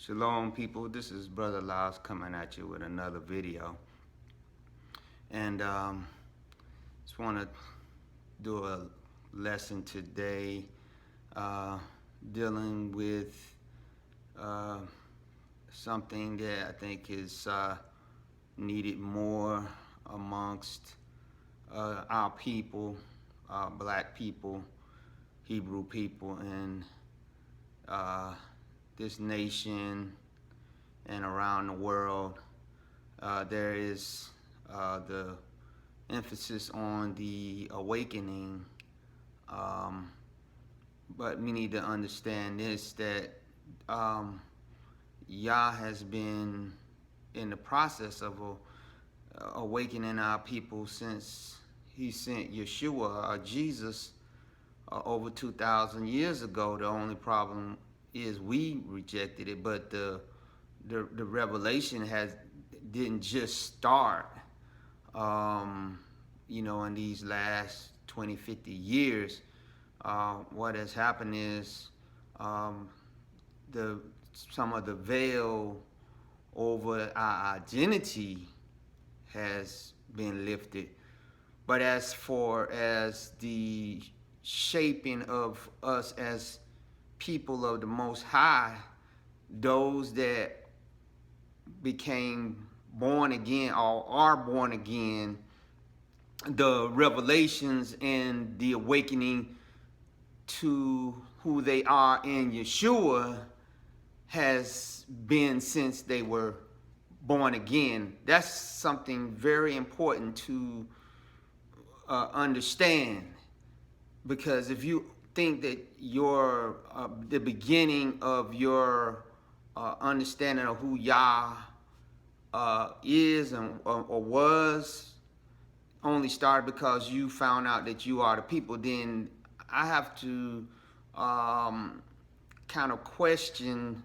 Shalom, people. This is Brother Laos coming at you with another video. And just want to do a lesson today dealing with something that I think is needed more amongst our people, black people, Hebrew people, and this nation and around the world. There is the emphasis on the awakening, but we need to understand this, that Yah has been in the process of awakening our people since he sent Yeshua, Jesus, over 2,000 years ago. The only problem is we rejected it, but the revelation didn't just start in these last 20, 50 years. What has happened is some of the veil over our identity has been lifted, but as far as the shaping of us as people of the Most High, those that became born again or are born again, the revelations and the awakening to who they are in Yeshua has been since they were born again. That's something very important to understand, because if you think that your the beginning of your understanding of who Yah is or was only started because you found out that you are the people, then I have to kind of question,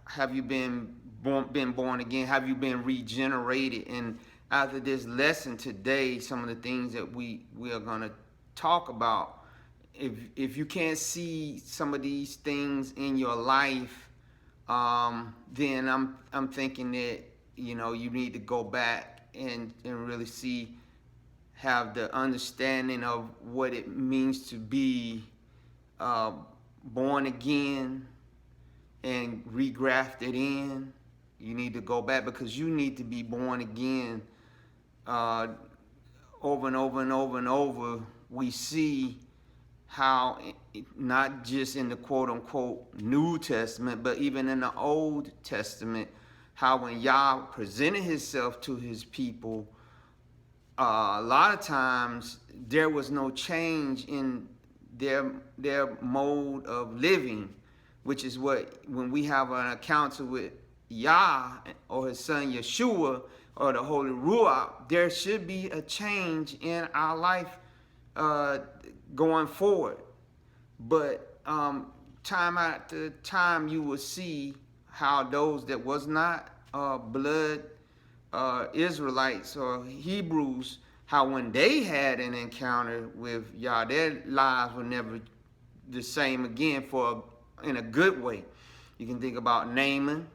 have you been born again? Have you been regenerated? And after this lesson today, some of the things that we are going to talk about, if you can't see some of these things in your life, then I'm thinking that you need to go back and really have the understanding of what it means to be born again and regrafted in. You need to go back, because you need to be born again over and over and over and over. We see how, not just in the quote-unquote New Testament, but even in the Old Testament, how when Yah presented himself to his people, a lot of times there was no change in their mode of living, which is what, when we have an encounter with Yah or his son Yeshua or the Holy Ruach, there should be a change in our life going forward. But time after time, you will see how those that was not blood Israelites or Hebrews, how when they had an encounter with Yah, their lives were never the same again, in a good way. You can think about Naaman.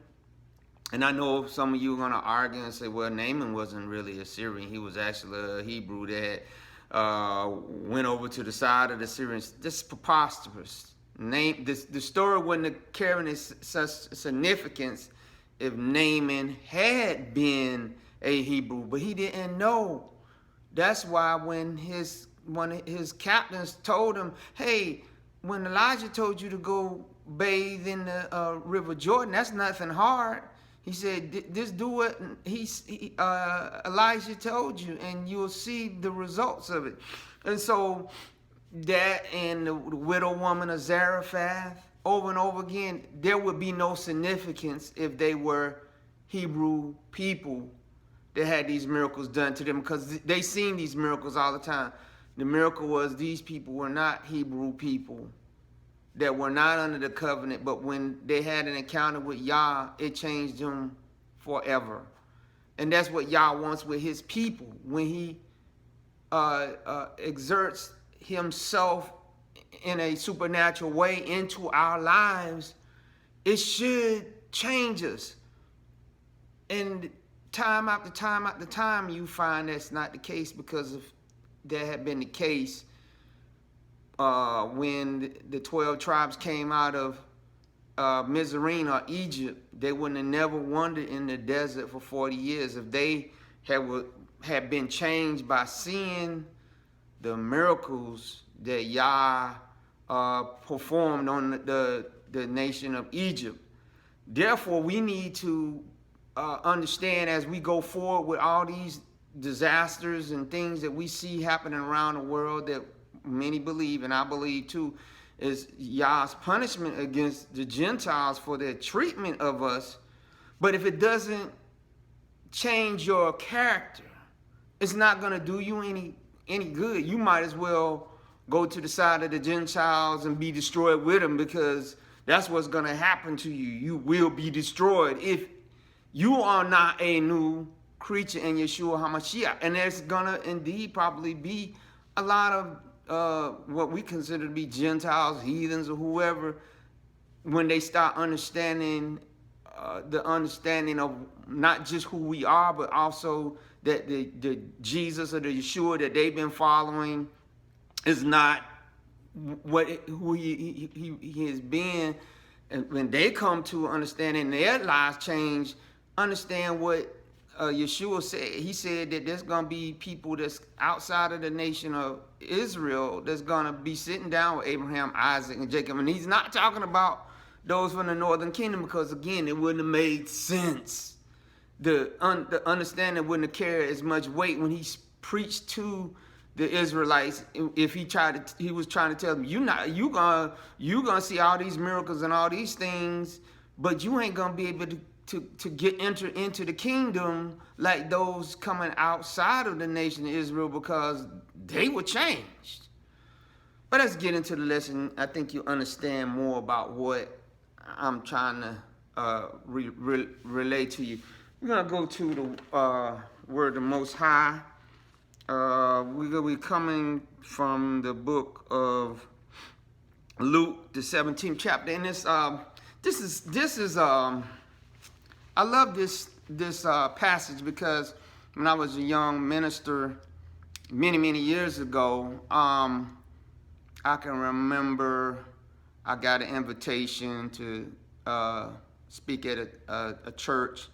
And I know some of you are going to argue and say, well, Naaman wasn't really a Syrian. He was actually a Hebrew that went over to the side of the Syrians. This is preposterous. The story wouldn't have carried such significance if Naaman had been a Hebrew, but he didn't know. That's why when one of his captains told him, hey, when Elijah told you to go bathe in the River Jordan, that's nothing hard. He said, just do what Elijah told you, and you'll see the results of it. And so that, and the widow woman of Zarephath, over and over again, there would be no significance if they were Hebrew people that had these miracles done to them, because they seen these miracles all the time. The miracle was these people were not Hebrew people that were not under the covenant, but when they had an encounter with Yah, it changed them forever. And that's what Yah wants with his people. When he exerts himself in a supernatural way into our lives, it should change us. And time after time after time, you find that's not the case, because if that had been the case, when the 12 tribes came out of Mizraim or Egypt, they wouldn't have never wandered in the desert for 40 years if they had been changed by seeing the miracles that Yah performed on the nation of Egypt. Therefore, we need to understand, as we go forward with all these disasters and things that we see happening around the world, that many believe, and I believe too, is Yah's punishment against the Gentiles for their treatment of us. But if it doesn't change your character, it's not going to do you any good. You might as well go to the side of the Gentiles and be destroyed with them, because that's what's going to happen to you. You will be destroyed if you are not a new creature in Yeshua HaMashiach. And there's going to indeed probably be a lot of what we consider to be Gentiles, heathens, or whoever, when they start understanding the understanding of not just who we are, but also that the Jesus or the Yeshua that they've been following is not who he has been. And when they come to understanding, their lives change, understand what Yeshua said. He said that there's going to be people that's outside of the nation of Israel that's going to be sitting down with Abraham, Isaac, and Jacob. And he's not talking about those from the northern kingdom, because, again, it wouldn't have made sense. The understanding wouldn't have carried as much weight when he preached to the Israelites. If he was trying to tell them, you gonna see all these miracles and all these things, but you ain't gonna be able to enter into the kingdom like those coming outside of the nation of Israel, because they were changed. But let's get into the lesson. I think you understand more about what I'm trying to relay to you. We're going to go to the word of the Most High. We're going to be coming from the book of Luke, the 17th chapter. And this is I love this passage, because when I was a young minister many years ago, I can remember I got an invitation to speak at a church,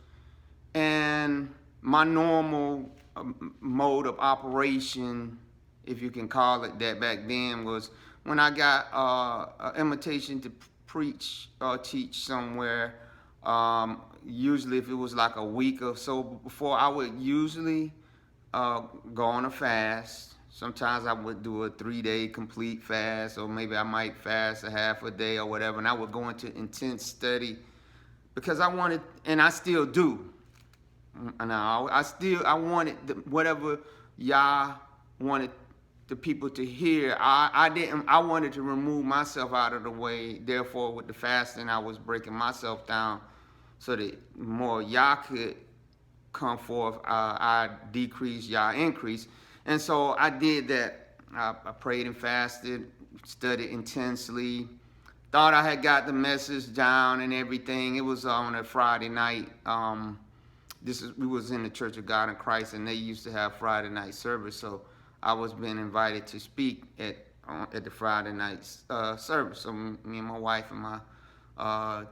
and my normal mode of operation, if you can call it that back then, was when I got an invitation to preach or teach somewhere, usually if it was like a week or so before, I would usually go on a fast. Sometimes I would do a 3-day complete fast, or maybe I might fast a half a day or whatever, and I would go into intense study, because I wanted, and I still do. I wanted whatever Yah wanted the people to hear. I wanted to remove myself out of the way. Therefore, with the fasting, I was breaking myself down so that more Yah could come forth. I decrease, Yah increase. And so I did that. I prayed and fasted, studied intensely. Thought I had got the message down and everything. It was on a Friday night. We was in the Church of God in Christ, and they used to have Friday night service. So I was being invited to speak at the Friday night service. So me and my wife and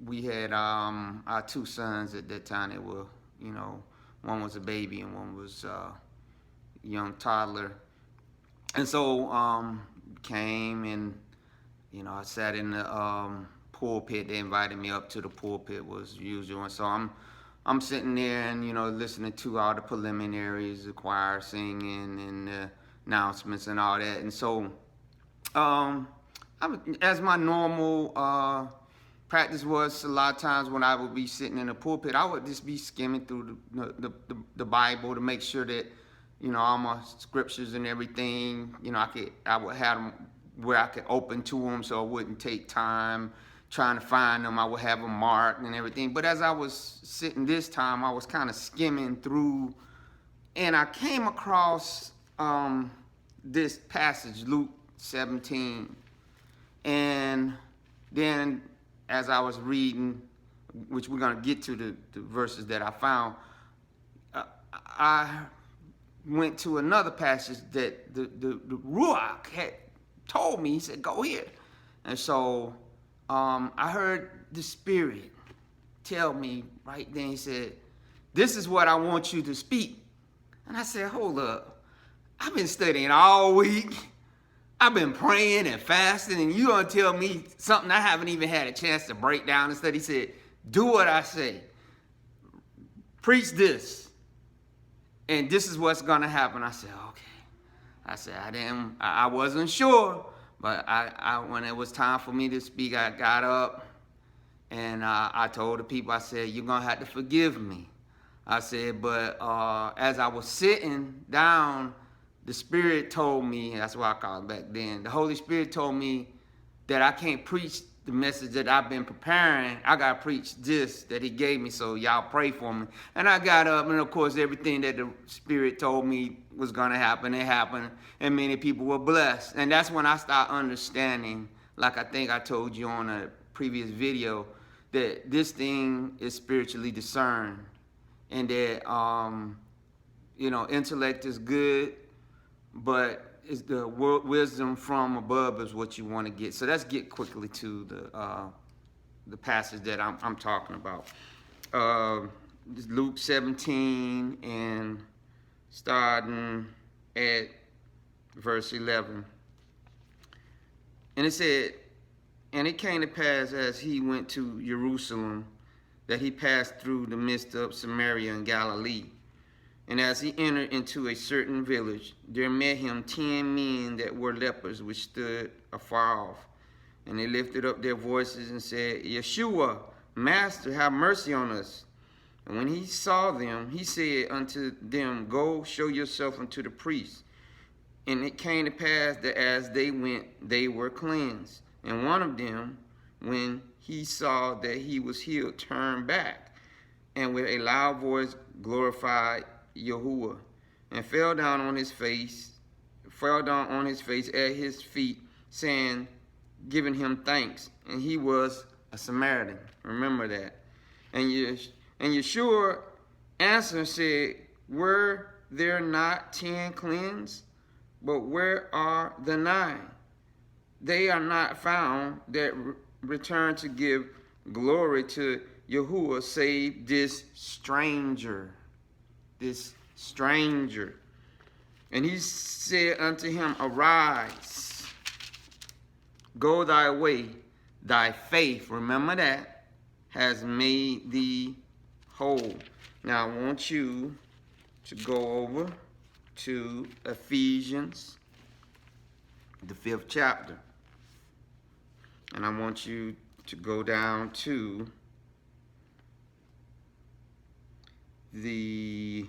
we had our 2 sons at that time. They were, one was a baby and one was young toddler. And so came and I sat in the pulpit. They invited me up to the pulpit, was usual. And so I'm sitting there and listening to all the preliminaries, the choir singing and the announcements and all that. And so as my normal practice was, a lot of times when I would be sitting in the pulpit, I would just be skimming through the Bible to make sure that all my scriptures and everything, I would have them where I could open to them, so it wouldn't take time trying to find them. I would have them marked and everything. But as I was sitting this time, I was kind of skimming through, and I came across this passage, Luke 17, and then as I was reading, which we're going to get to the verses that I found, I went to another passage that the Ruach had told me. He said, go here. And so I heard the Spirit tell me right then, he said, this is what I want you to speak. And I said, hold up. I've been studying all week. I've been praying and fasting, and you gonna tell me something I haven't even had a chance to break down and study? He said, do what I say. Preach this. And this is what's gonna happen. I said, okay. I said, I wasn't sure, but when it was time for me to speak, I got up and I told the people, I said, you're gonna have to forgive me. I said, but as I was sitting down, the Spirit told me, that's what I called it back then, the Holy Spirit told me that I can't preach the message that I've been preparing. I got to preach this that he gave me, so y'all pray for me. And I got up, and of course, everything that the Spirit told me was going to happen, it happened, and many people were blessed. And that's when I started understanding, like I think I told you on a previous video, that this thing is spiritually discerned, and that, intellect is good, but it's the wisdom from above is what you want to get. So let's get quickly to the passage that I'm talking about. Luke 17 and starting at verse 11. And it said, and it came to pass as he went to Jerusalem that he passed through the midst of Samaria and Galilee. And as he entered into a certain village, there met him 10 men that were lepers, which stood afar off. And they lifted up their voices and said, Yeshua, Master, have mercy on us. And when he saw them, he said unto them, go show yourself unto the priests. And it came to pass that as they went, they were cleansed. And one of them, when he saw that he was healed, turned back, and with a loud voice glorified Yahuwah, and fell down on his face at his feet, saying, giving him thanks. And he was a Samaritan. Remember that. And Yeshua answered and said, were there not 10 cleansed? But where are the 9? They are not found that return to give glory to Yahuwah, save this stranger. This stranger. And he said unto him, arise, go thy way, thy faith, remember that, has made thee whole. Now I want you to go over to Ephesians, the 5th chapter. And I want you to go down to the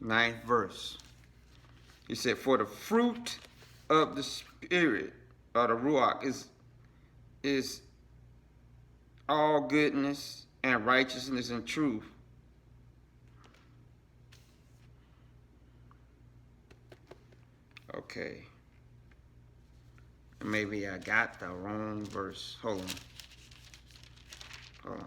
ninth verse. He said, for the fruit of the Spirit, or the Ruach, is all goodness and righteousness and truth. Okay. Maybe I got the wrong verse. Hold on.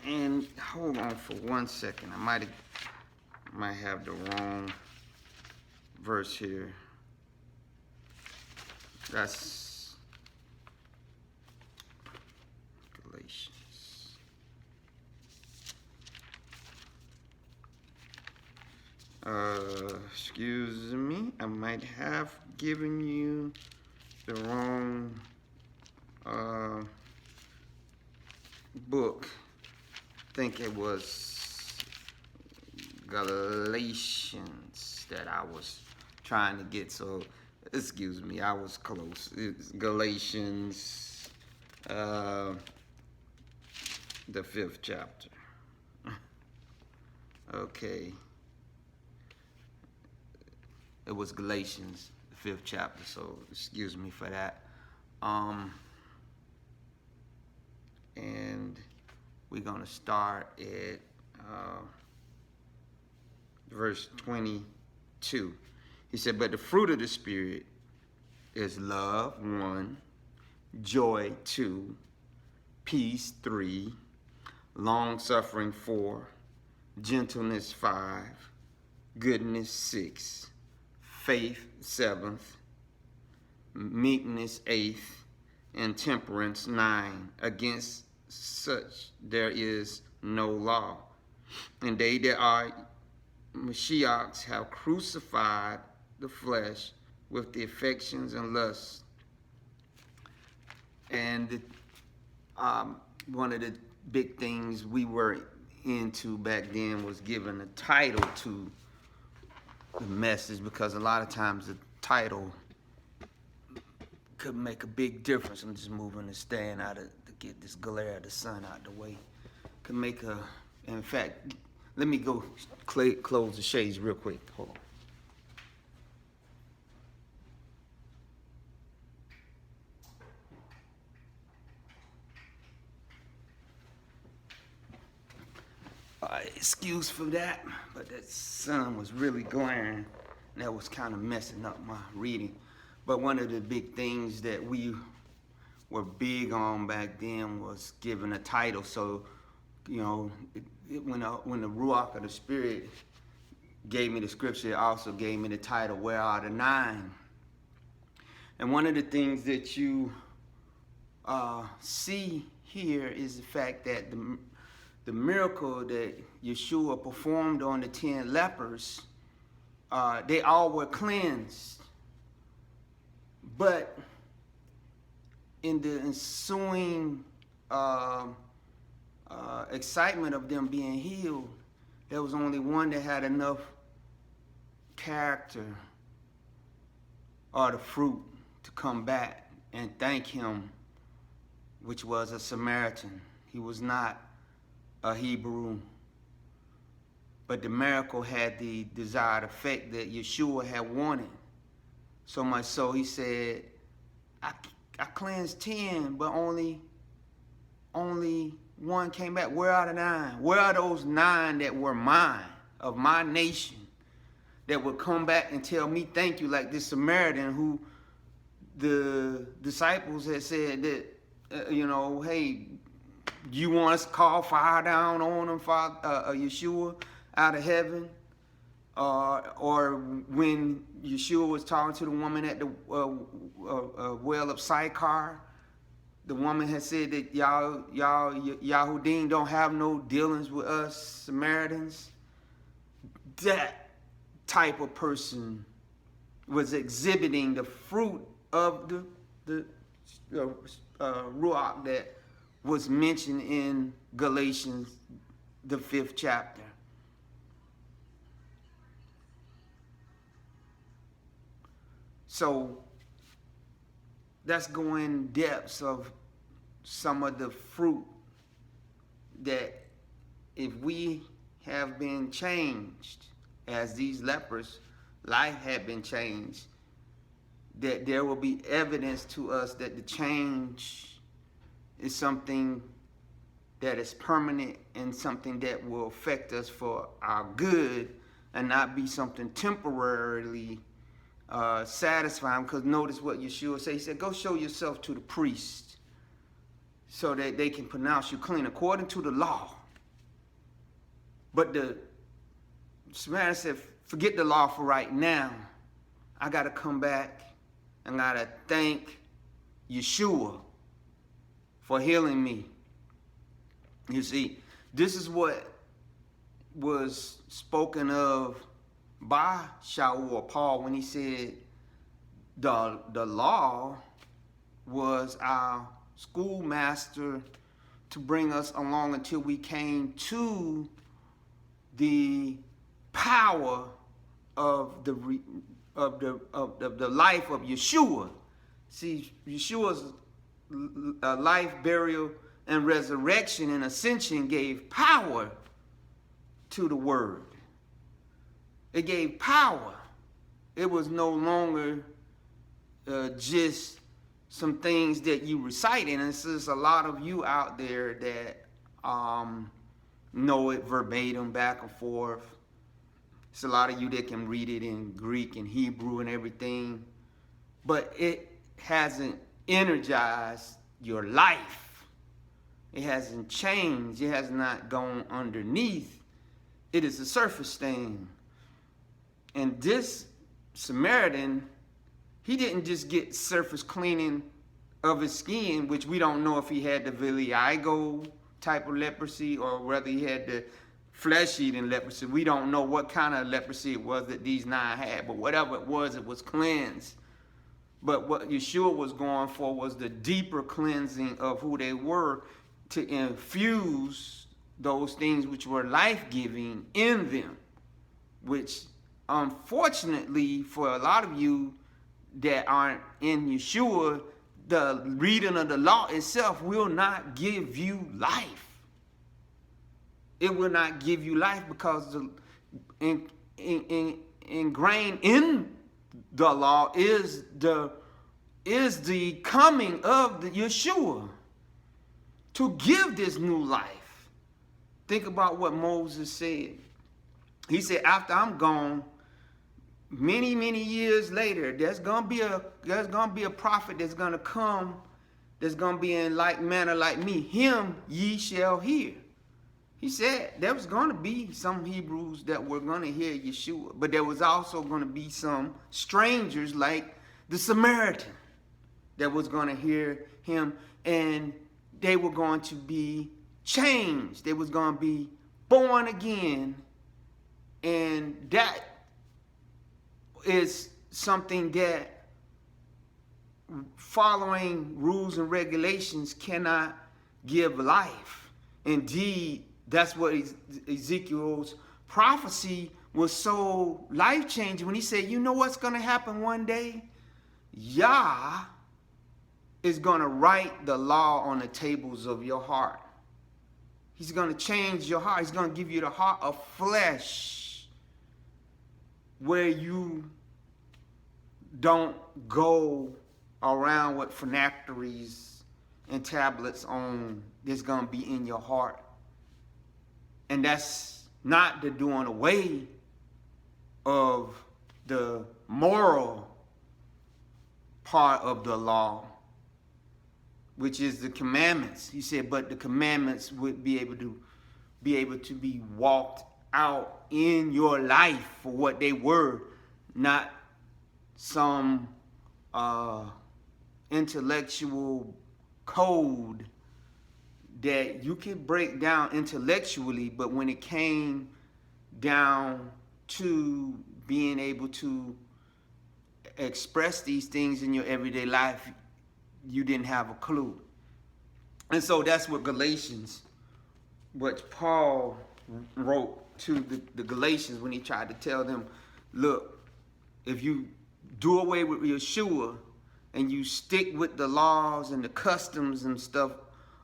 And hold on for 1 second. I might have the wrong verse here. That's Galatians. Excuse me. I might have given you the wrong book. I think it was Galatians that I was trying to get. So Excuse me, I was close. It's Galatians, the 5th chapter. Okay. It was Galatians, the 5th chapter, so excuse me for that. And we're going to start at verse 22. He said, but the fruit of the Spirit is love, 1, joy, 2, peace, 3, long-suffering, 4, gentleness, 5, goodness, 6, faith, 7th, meekness, 8th, and temperance, 9. Against such there is no law. And they that are Mashiachs have crucified the flesh with the affections and lusts. And one of the big things we were into back then was giving a title to the message, because a lot of times the title could make a big difference. I'm just moving and staying out of to get this glare of the sun out the way. Could make a, in fact, let me go close the shades real quick. Hold on. Excuse for that, but that sun was really glaring, and that was kind of messing up my reading. But one of the big things that we were big on back then was giving a title. So, you know, when the Ruach of the Spirit gave me the scripture, it also gave me the title, Where Are the Nine? And one of the things that you see here is the fact that the miracle that Yeshua performed on the 10 lepers, they all were cleansed. But in the ensuing excitement of them being healed, there was only one that had enough character or the fruit to come back and thank him, which was a Samaritan. He was not a Hebrew, but the miracle had the desired effect that Yeshua had wanted. So much so he said, I cleansed 10, but only one came back. Where are the 9? Where are those 9 that were mine, of my nation, that would come back and tell me thank you, like this Samaritan who the disciples had said that, hey, you want us to call fire down on them, Yeshua, out of heaven? Or when Yeshua was talking to the woman at the well of Sychar, the woman had said that y'all Yahudim don't have no dealings with us Samaritans. That type of person was exhibiting the fruit of the Ruach that was mentioned in Galatians, the 5th chapter. So that's going depths of some of the fruit that if we have been changed as these lepers, life had been changed, that there will be evidence to us that the change is something that is permanent and something that will affect us for our good and not be something temporarily satisfying. Because notice what Yeshua said. He said, go show yourself to the priest so that they can pronounce you clean according to the law. But the Samaritan said, forget the law for right now. I got to come back and got to thank Yeshua for healing me. You see, this is what was spoken of by Shaul or Paul when he said the law was our schoolmaster to bring us along until we came to the power of the the life of Yeshua. See, Yeshua's life, burial, and resurrection and ascension gave power to the word. It gave power. It was no longer just some things that you recited. And there's a lot of you out there that know it verbatim, back and forth. It's a lot of you that can read it in Greek and Hebrew and everything. But it hasn't energized your life. It hasn't changed. It has not gone underneath. It is a surface thing. And this Samaritan, he didn't just get surface cleaning of his skin, which we don't know if he had the vitiligo type of leprosy or whether he had the flesh-eating leprosy. We don't know what kind of leprosy it was that these 9 had, but whatever it was cleansed. But what Yeshua was going for was the deeper cleansing of who they were, to infuse those things which were life-giving in them, which unfortunately for a lot of you that aren't in Yeshua, the reading of the law itself will not give you life. It will not give you life because ingrained in the law is the coming of the Yeshua to give this new life. Think about what Moses said. He said, after I'm gone, many years later, there's gonna be a prophet that's gonna come, that's gonna be in like manner like me. Him ye shall hear. He said there was gonna be some Hebrews that were gonna hear Yeshua, but there was also gonna be some strangers like the Samaritan that was gonna hear him, and they were going to be changed. They was gonna be born again, and that is something that following rules and regulations cannot give life. Indeed, that's what Ezekiel's prophecy was so life-changing when he said, you know what's going to happen one day? Yah is going to write the law on the tables of your heart. He's going to change your heart. He's going to give you the heart of flesh, where you don't go around with phylacteries and tablets on. That's going to be in your heart. And that's not the doing away of the moral part of the law, which is the commandments. He said, but the commandments would be able to be walked out in your life for what they were, not some intellectual code that you could break down intellectually, but when it came down to being able to express these things in your everyday life, you didn't have a clue. And so that's what Galatians, what Paul wrote to the Galatians when he tried to tell them, look, if you do away with Yeshua and you stick with the laws and the customs and stuff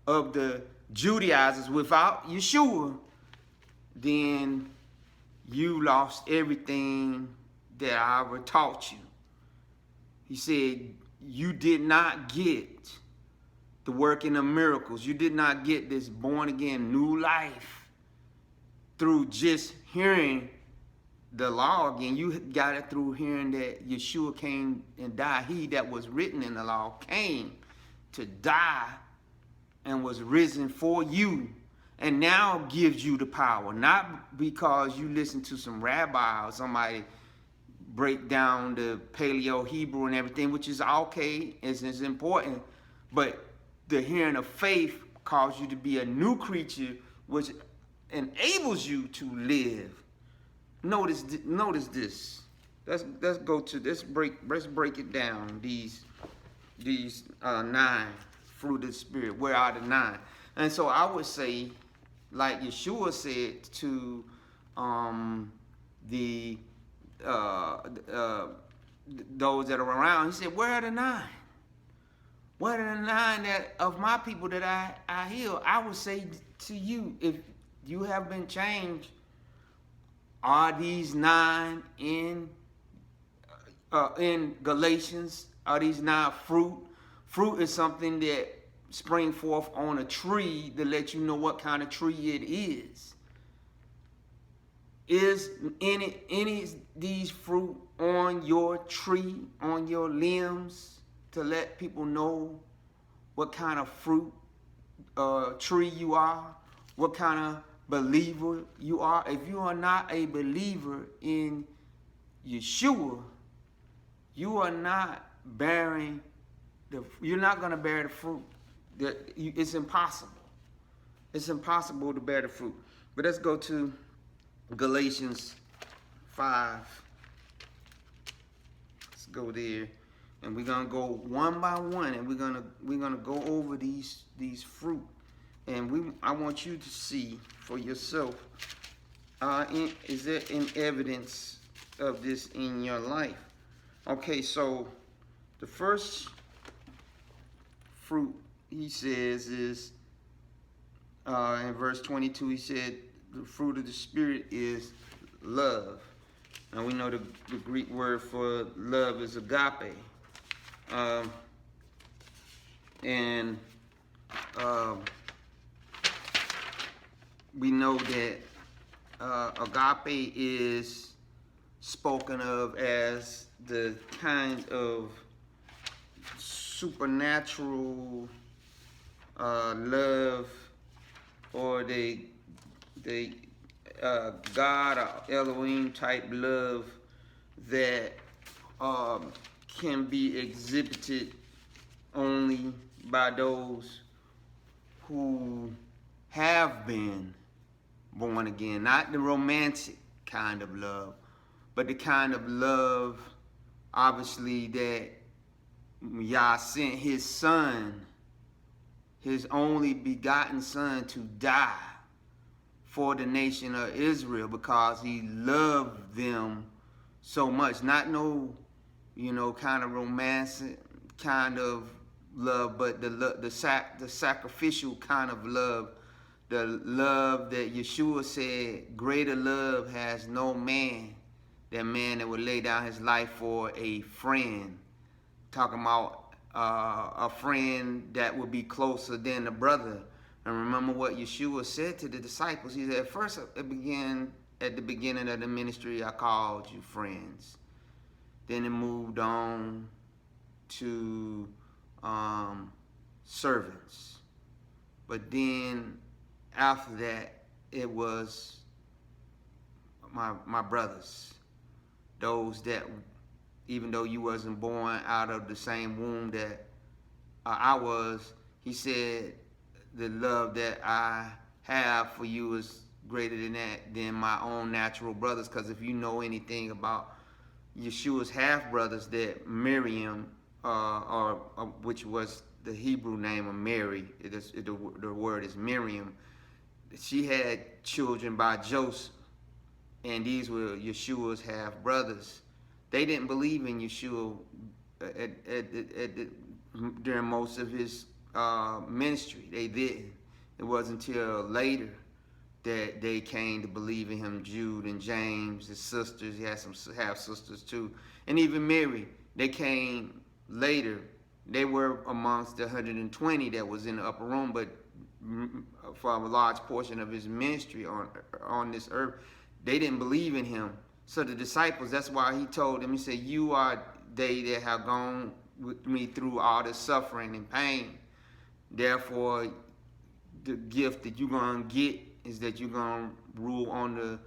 of the Judaizers without Yeshua, then you lost everything that I ever taught you. He said, you did not get the working of miracles. You did not get this born again new life through just hearing the law again. You got it through hearing that Yeshua came and died. He that was written in the law came to die and was risen for you, and now gives you the power, not because you listen to some rabbi or somebody break down the Paleo Hebrew and everything, which is okay, is important, but the hearing of faith calls you to be a new creature, which enables you to live. Notice this. Let's break it down. These 9 fruit of the Spirit. Where are the 9? And so I would say, like Yeshua said to those that are around. He said, where are the 9? Where are the 9 that of my people that I heal? I would say to you, if you have been changed, are these 9 in Galatians? Are these 9 fruit? Fruit is something that spring forth on a tree to let you know what kind of tree it is. Is any of these fruit on your tree, on your limbs, to let people know what kind of fruit tree you are, what kind of believer you are? If you are not a believer in Yeshua, you are not bearing you're not going to bear the fruit. It's impossible. It's impossible to bear the fruit. But let's go to Galatians 5. Let's go there, and we're gonna go one by one, and we're gonna go over these fruit, and I want you to see for yourself. Is there any evidence of this in your life? Okay, so the first fruit he says is in verse 22. He said the fruit of the Spirit is love. Now we know the Greek word for love is agape. We know that agape is spoken of as the kind of supernatural love, or the God or Elohim type love that can be exhibited only by those who have been born again. Not the romantic kind of love, but the kind of love, obviously, that Yah sent his son, his only begotten son, to die for the nation of Israel because he loved them so much. Not no, kind of romantic kind of love, but the sacrificial kind of love. The love that Yeshua said, greater love has no man than man that would lay down his life for a friend. Talking about a friend that would be closer than a brother. And remember what Yeshua said to the disciples. He said, at first, at the beginning of the ministry, I called you friends. Then it moved on to servants. But then after that, it was my brothers. Those that, even though you wasn't born out of the same womb that I was, he said, the love that I have for you is greater than my own natural brothers. Because if you know anything about Yeshua's half brothers, that Miriam, which was the Hebrew name of Mary, the word is Miriam. She had children by Joseph, and these were Yeshua's half brothers. They didn't believe in Yeshua during most of his ministry. They didn't. It wasn't until later that they came to believe in him. Jude and James, his sisters. He had some half sisters too, and even Mary. They came later. They were amongst the 120 that was in the upper room, but for a large portion of his ministry on this earth, they didn't believe in him. So the disciples, that's why he told them, he said, you are they that have gone with me through all this suffering and pain. Therefore, the gift that you're going to get is that you're going to rule on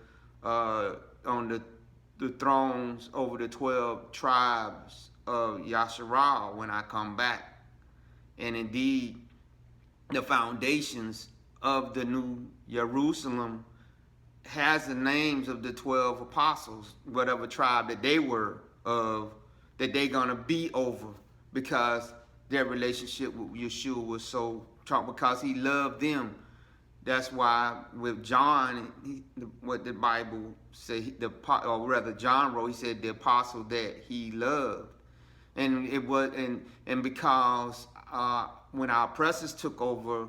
the thrones over the 12 tribes of Yasharal when I come back. And indeed, the foundations of the New Jerusalem has the names of the 12 apostles, whatever tribe that they were of, that they're going to be over, because their relationship with Yeshua was so strong, because he loved them. That's why with John, what the Bible say, or rather John wrote, he said the apostle that he loved, and it was, and because when our oppressors took over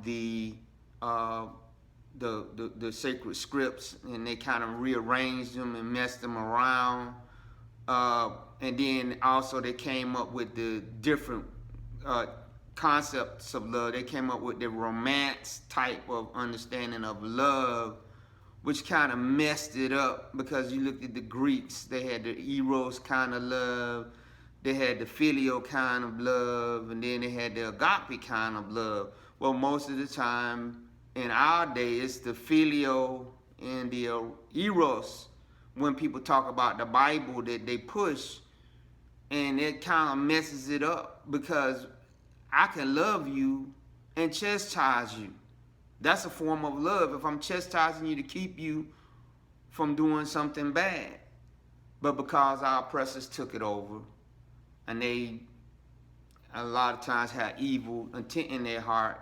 the the sacred scripts, and they kind of rearranged them and messed them around, and then also they came up with the different concepts of love. They came up with the romance type of understanding of love, which kind of messed it up, because you looked at the Greeks, they had the eros kind of love, they had the filial kind of love, and then they had the agape kind of love. Well, most of the time in our day, it's the filial and the eros when people talk about the Bible that they push, and it kind of messes it up, because I can love you and chastise you. That's a form of love. If I'm chastising you to keep you from doing something bad. But because our oppressors took it over, and they a lot of times had evil intent in their heart,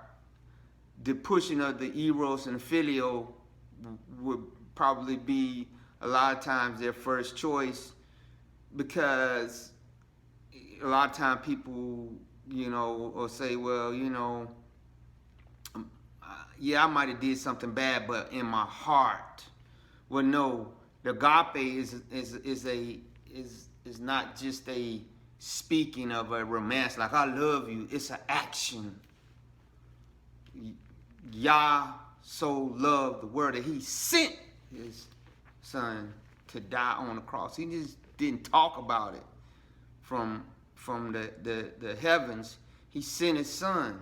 the pushing of the eros and the filial would probably be a lot of times their first choice, because a lot of times people, will say, well, yeah, I might have did something bad, but in my heart. Well, no, the agape is not just a speaking of a romance like I love you. It's an action. Yah so loved the world that he sent his son to die on the cross. He just didn't talk about it from the heavens. He sent his son.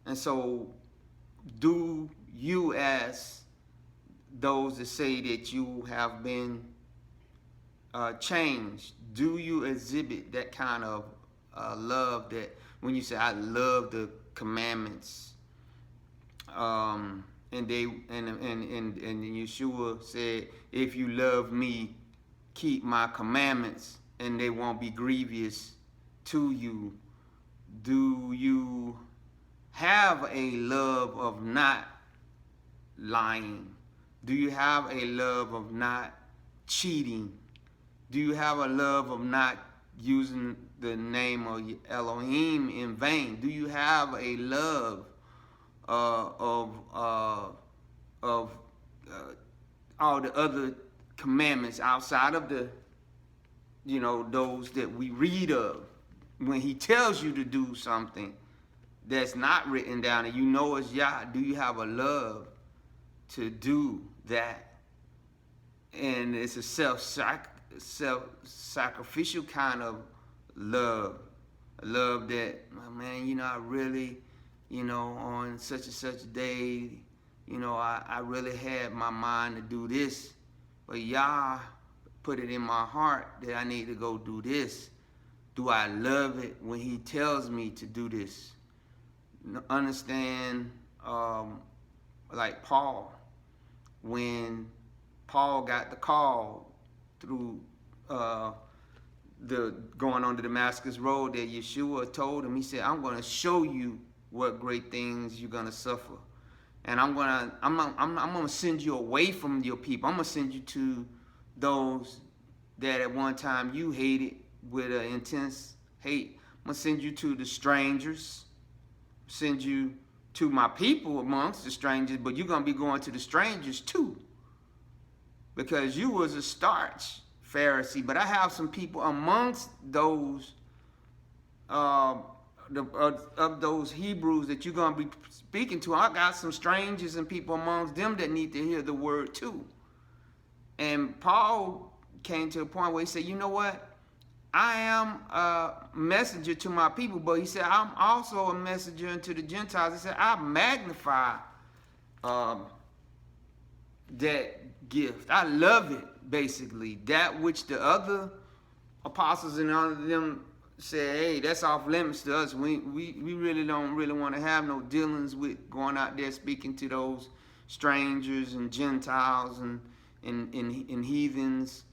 And so do you, as those that say that you have been changed, do you exhibit that kind of love, that when you say I love the commandments, and Yeshua said, if you love me, keep my commandments and they won't be grievous to you. Do you have a love of not lying? Do you have a love of not cheating? Do you have a love of not using the name of Elohim in vain? Do you have a love of all the other commandments outside of the, those that we read of? When he tells you to do something that's not written down and it's Yah, do you have a love to do that? And it's a self-sacrificial kind of love. A love that, man, I really, on such and such a day, I really had my mind to do this, but Yah put it in my heart that I need to go do this. Do I love it when he tells me to do this? Understand, like Paul, when Paul got the call through the going on the Damascus road, that Yeshua told him, he said, I'm going to show you what great things you're going to suffer. And I'm going to send you away from your people. I'm going to send you to those that at one time you hated with an intense hate. I'm going to send you to the strangers, send you to my people amongst the strangers, but you're going to be going to the strangers too, because you was a starch Pharisee. But I have some people amongst those of those Hebrews that you're going to be speaking to. I got some strangers and people amongst them that need to hear the word too. And Paul came to a point where he said, you know what? I am a messenger to my people, but he said, I'm also a messenger unto the Gentiles. He said, I magnify that gift. I love it, basically. That which the other apostles and all of them said, hey, that's off limits to us. We really don't want to have no dealings with going out there speaking to those strangers and Gentiles and heathens.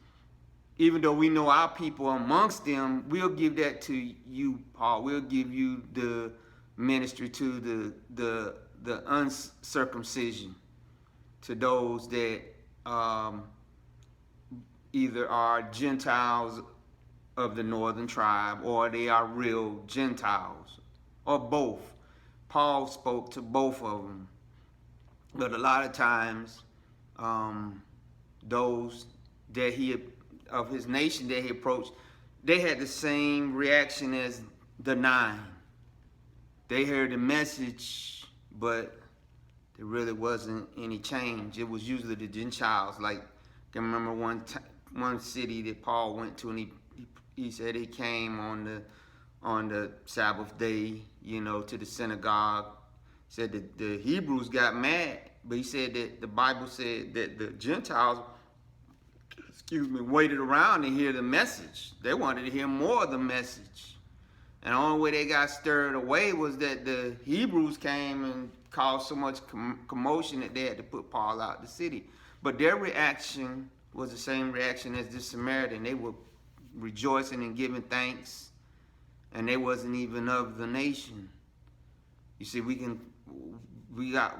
Even though we know our people amongst them, we'll give that to you, Paul. We'll give you the ministry to the uncircumcision, to those that either are Gentiles of the northern tribe or they are real Gentiles, or both. Paul spoke to both of them. But a lot of times, those that he, of his nation that he approached, they had the same reaction as the 9. They heard the message, but there really wasn't any change. It was usually the Gentiles. Like, I can remember one city that Paul went to, and he said he came on the Sabbath day, to the synagogue. He said that the Hebrews got mad, but he said that the Bible said that the Gentiles, waited around to hear the message. They wanted to hear more of the message. And the only way they got stirred away was that the Hebrews came and caused so much commotion that they had to put Paul out the city. But their reaction was the same reaction as the Samaritan. They were rejoicing and giving thanks, and they wasn't even of the nation. You see, we got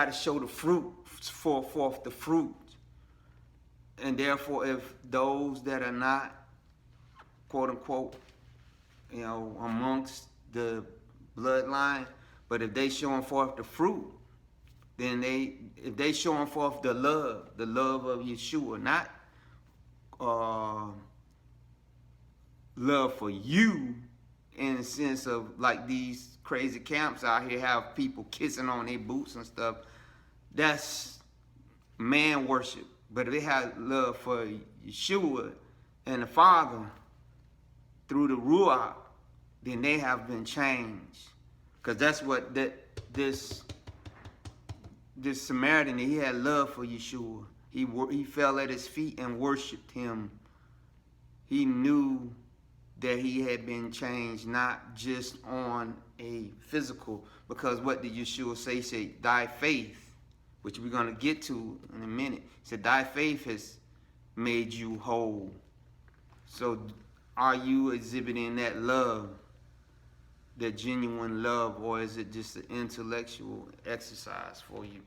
to show the fruit, forth the fruit. And therefore, if those that are not, quote unquote, amongst the bloodline, but if they showing forth the fruit, then if they showing forth the love of Yeshua, not love for you, in the sense of like these crazy camps out here have people kissing on their boots and stuff, that's man worship. But if they have love for Yeshua and the Father through the Ruach, then they have been changed. Because that's what this Samaritan, he had love for Yeshua. He fell at his feet and worshiped him. He knew that he had been changed, not just on a physical. Because what did Yeshua say? He said, thy faith, which we're going to get to in a minute. He said, thy faith has made you whole. So are you exhibiting that love, that genuine love, or is it just an intellectual exercise for you?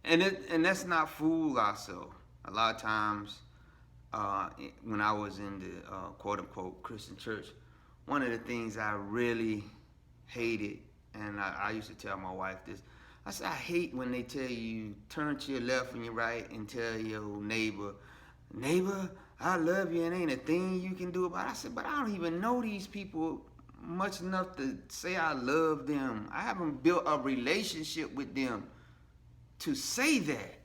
And let's not fool ourselves. A lot of times, when I was in the quote-unquote Christian church, one of the things I really hated, and I used to tell my wife this, I said, I hate when they tell you, turn to your left and your right and tell your neighbor, I love you and ain't a thing you can do about it. I said, but I don't even know these people much enough to say I love them. I haven't built a relationship with them to say that.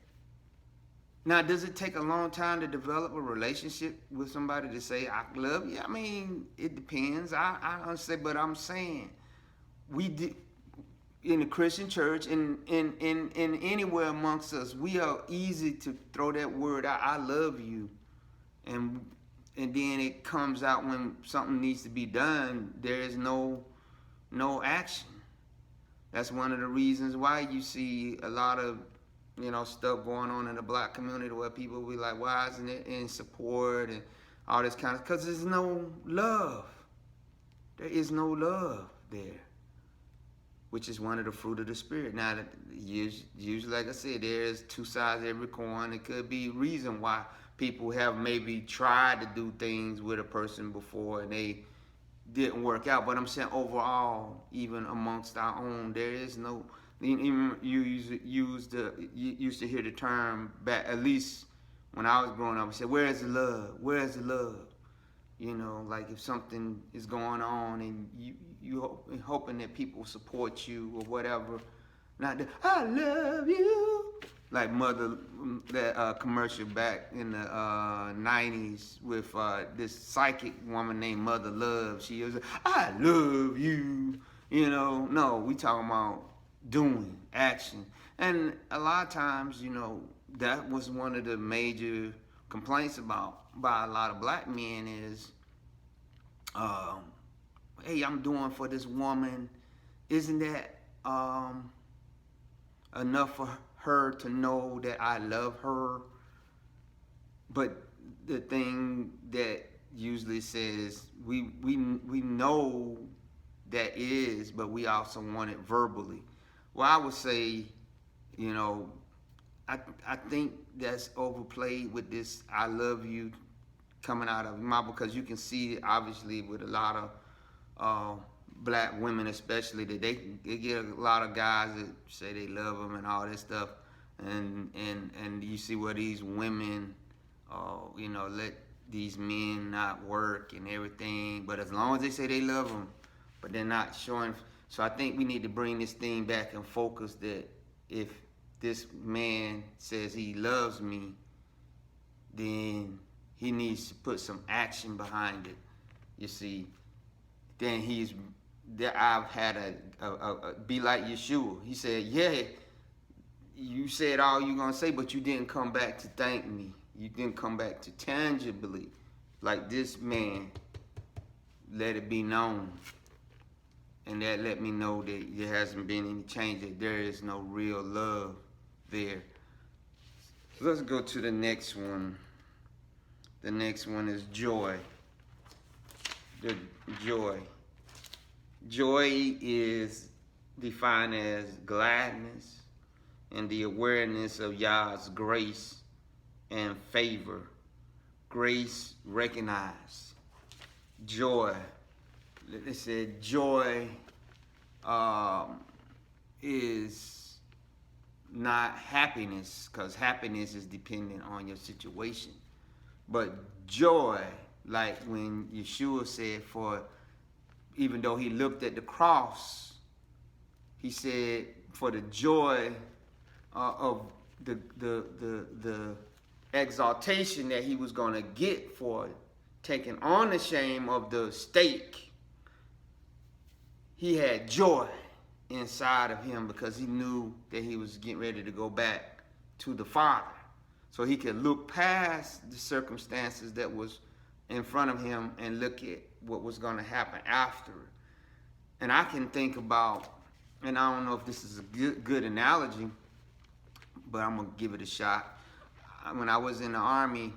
Now, does it take a long time to develop a relationship with somebody to say, I love you? I mean, it depends. I understand, but I'm saying, we did, in the Christian church, in anywhere amongst us, we are easy to throw that word out, I love you. And then it comes out when something needs to be done, there is no action. That's one of the reasons why you see a lot of stuff going on in the black community where people be like, why isn't it in support and all this kind of, because there's no love. There is no love there, which is one of the fruit of the Spirit. Now, usually, like I said, there's two sides to every coin. It could be reason why people have maybe tried to do things with a person before and they didn't work out. But I'm saying overall, even amongst our own, there is no. You used to hear the term back, at least when I was growing up, we said, where is the love? Where is the love? Like if something is going on and you hoping that people support you or whatever. Not that, I love you. Like that commercial back in the 90s with this psychic woman named Mother Love. She was like, I love you. No, we talking about doing, action. And a lot of times, that was one of the major complaints by a lot of black men is, hey, I'm doing for this woman. Isn't that enough for her to know that I love her? But the thing that usually says, we know that is, but we also want it verbally. Well, I would say, you know, I think that's overplayed with this "I love you" coming out of your mouth, because you can see it obviously with a lot of black women, especially, that they get a lot of guys that say they love them and all this stuff, and you see where these women, you know, let these men not work and everything, but as long as they say they love them, but they're not showing. So I think we need to bring this thing back and focus that if this man says he loves me, then he needs to put some action behind it. You see, then I've had a be like Yeshua. He said, yeah, you said all you're going to say, but you didn't come back to thank me. You didn't come back to tangibly, like this man, let it be known. And that let me know that there hasn't been any change, that there is no real love there. Let's go to the next one. The next one is joy. The joy. Joy is defined as gladness and the awareness of Yah's grace and favor. Grace recognized. Joy. They said joy is not happiness, because happiness is dependent on your situation. But joy, like when Yeshua said, for even though he looked at the cross, he said for the joy of the exaltation that he was going to get for taking on the shame of the stake, he had joy inside of him, because he knew that he was getting ready to go back to the Father. So he could look past the circumstances that was in front of him and look at what was going to happen after. And I can think about, and I don't know if this is a good analogy, but I'm going to give it a shot. When I was in the Army,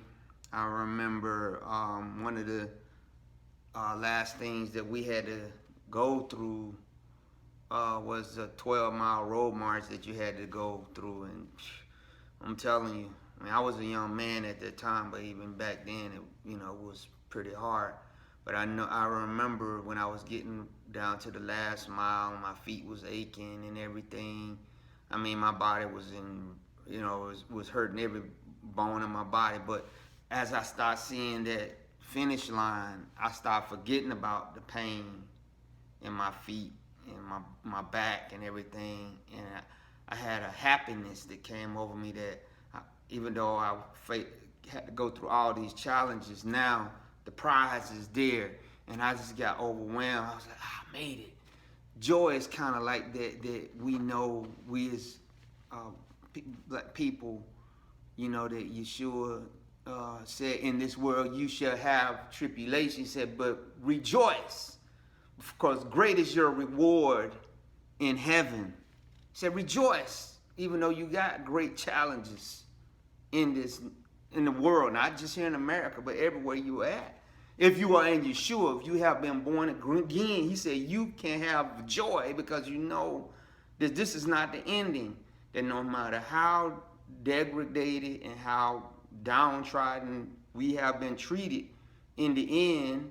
I remember one of the last things that we had to go through was a 12-mile road march that you had to go through. And I'm telling you, I mean, I was a young man at that time, but even back then, it was pretty hard. But I remember when I was getting down to the last mile, my feet was aching and everything. I mean, my body was was hurting every bone in my body. But as I start seeing that finish line, I start forgetting about the pain in my feet and my back and everything. And I had a happiness that came over me that even though I had to go through all these challenges, now the prize is there. And I just got overwhelmed. I was like, I made it. Joy is kind of like that we know, we as black people, that Yeshua said, in this world you shall have tribulation. He said, but rejoice, because great is your reward in heaven. He said, rejoice, even though you got great challenges in the world, not just here in America, but everywhere you at. If you are in Yeshua, if you have been born again, he said you can have joy, because you know that this is not the ending. That no matter how degraded and how downtrodden we have been treated, in the end,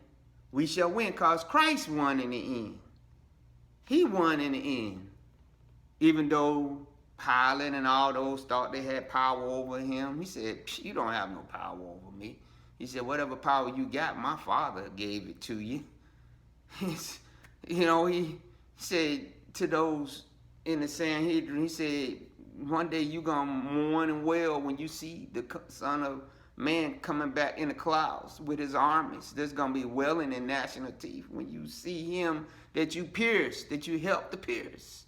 we shall win, because Christ won in the end. He won in the end. Even though Pilate and all those thought they had power over him, he said, you don't have no power over me. He said, whatever power you got, my Father gave it to you. He said to those in the Sanhedrin, he said, one day you're going to mourn and wail when you see the Son of Man coming back in the clouds with his armies. There's going to be wailing and gnashing of teeth when you see him that you pierced, that you helped to pierce.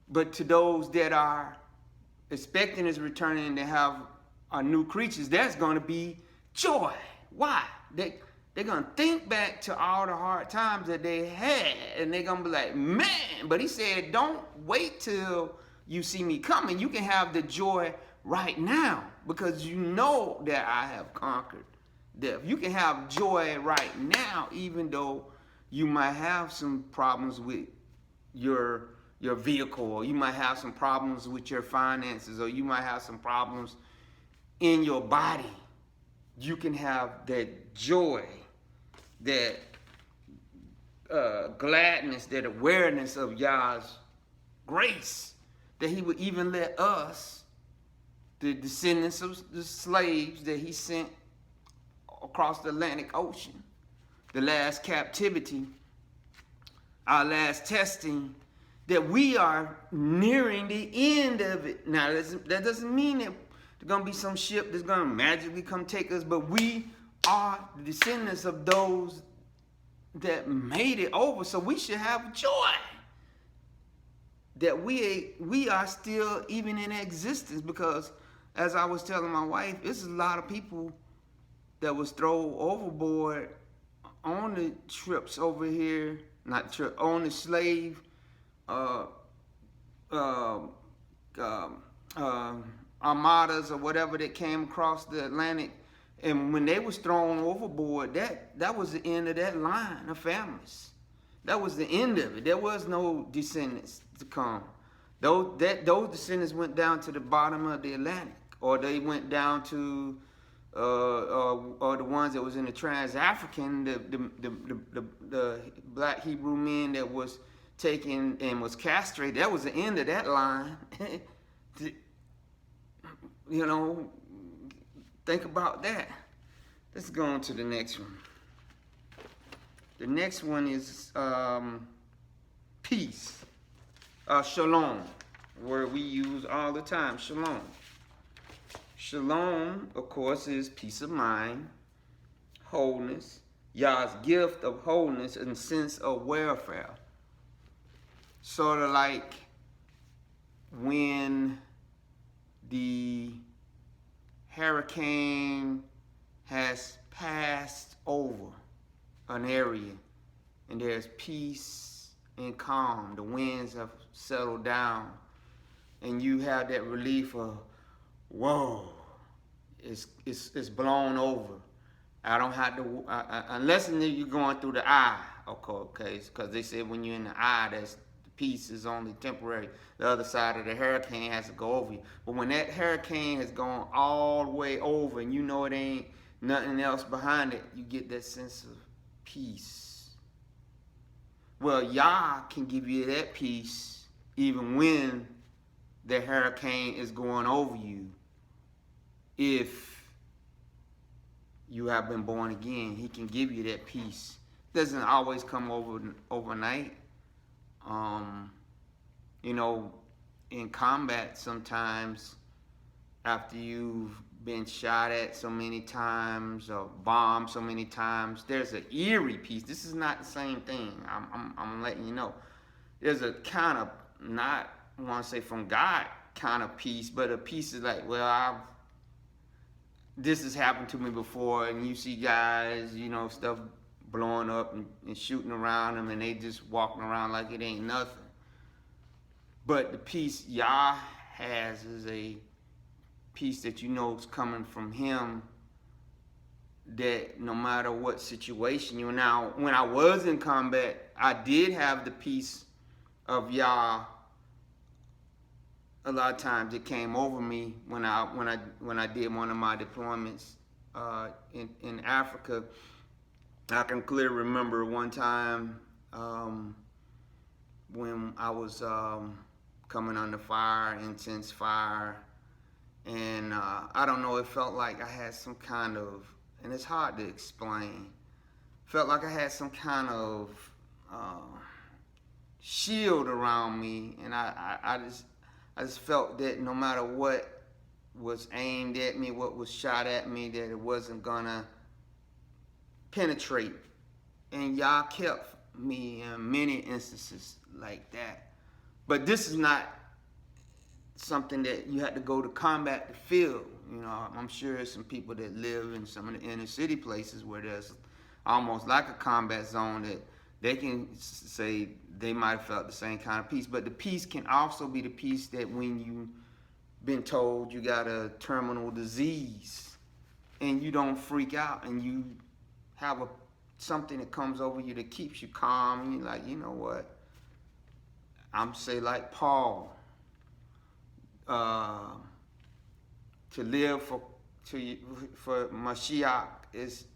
But to those that are expecting his return and they have new creatures, there's going to be joy. Why? They're going to think back to all the hard times that they had, and they're going to be like, man. But he said, don't wait till you see me coming. You can have the joy right now, because you know that I have conquered death. You can have joy right now, even though you might have some problems with your vehicle, or you might have some problems with your finances, or you might have some problems in your body. You can have that joy, that gladness, that awareness of Yah's grace, that he would even let us, the descendants of the slaves that he sent across the Atlantic Ocean, the last captivity, our last testing, that we are nearing the end of it. Now, that doesn't mean that there's going to be some ship that's going to magically come take us, but we are the descendants of those that made it over. So we should have joy that we are still even in existence, because as I was telling my wife, there's a lot of people that was thrown overboard on the trips over here, not trip, on the slave armadas or whatever that came across the Atlantic. And when they was thrown overboard, that was the end of that line of families. That was the end of it. There was no descendants to come. Those descendants went down to the bottom of the Atlantic, or they went down to or the ones that was in the Trans-African, the black Hebrew men that was taken and was castrated. That was the end of that line. You know, think about that. Let's go on to the next one. The next one is peace. Shalom, word we use all the time, shalom. Shalom, of course, is peace of mind, wholeness, Yah's gift of wholeness and sense of welfare. Sort of like when the hurricane has passed over an area and there's peace and calm. The winds have settled down and you have that relief of, whoa, it's blown over. I don't have to, unless you're going through the eye, okay, because they said when you're in the eye, the peace is only temporary. The other side of the hurricane has to go over you. But when that hurricane has gone all the way over and you know it ain't nothing else behind it, you get that sense of peace. Well, Yah can give you that peace even when the hurricane is going over you. If you have been born again, he can give you that peace. It doesn't always come overnight. You know, in combat sometimes, after you've been shot at so many times or bombed so many times, there's an eerie peace. This is not the same thing. I'm letting you know. There's a kind of, not I want to say from God kind of peace, but a peace is like, well, this has happened to me before, and you see guys, you know, stuff blowing up and shooting around them, and they just walking around like it ain't nothing. But the peace Yah has is a peace that you know is coming from him, that no matter what situation you're in. Now, when I was in combat, I did have the peace of Yah. A lot of times it came over me when I did one of my deployments in Africa. I can clearly remember one time when I was coming under fire, intense fire, and I don't know, it felt like I had some kind of, and it's hard to explain, felt like I had some kind of shield around me, and I just felt that no matter what was aimed at me, what was shot at me, that it wasn't gonna penetrate. And Yah kept me in many instances like that. But this is not something that you had to go to combat to feel. You know, I'm sure there's some people that live in some of the inner city places where there's almost like a combat zone that they can say they might have felt the same kind of peace. But the peace can also be the peace that when you've been told you got a terminal disease and you don't freak out and you have a something that comes over you that keeps you calm. You're like, you know what? I'm say like Paul, to live for Mashiach is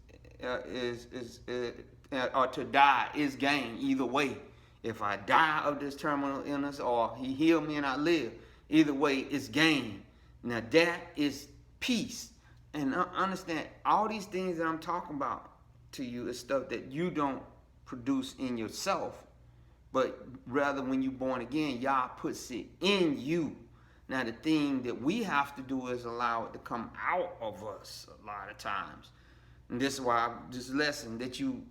or to die is gain. Either way, if I die of this terminal illness or He healed me and I live, either way it's gain. Now that is peace. And understand, all these things that I'm talking about to you is stuff that you don't produce in yourself, but rather when you're born again, Yah puts it in you. Now the thing that we have to do is allow it to come out of us a lot of times. And this is why this lesson that you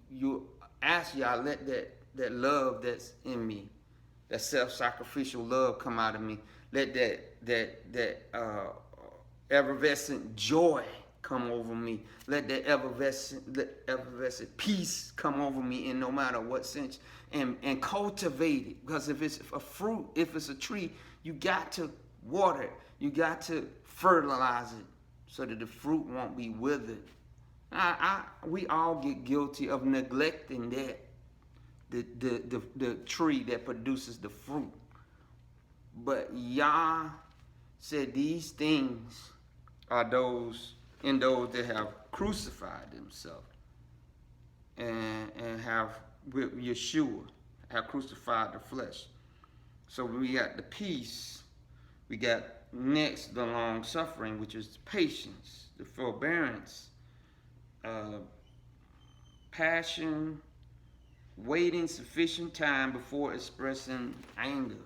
ask Yah, let that love that's in me, that self-sacrificial love come out of me. Let that effervescent joy come over me. Let that effervescent peace come over me in no matter what sense. And cultivate it. Because if it's a fruit, if it's a tree, you got to water it. You got to fertilize it so that the fruit won't be withered. We all get guilty of neglecting that, the tree that produces the fruit. But Yah said these things are those that have crucified themselves and have with Yeshua have crucified the flesh. So we got the peace. We got next the long suffering, which is the patience, the forbearance, passion, waiting sufficient time before expressing anger.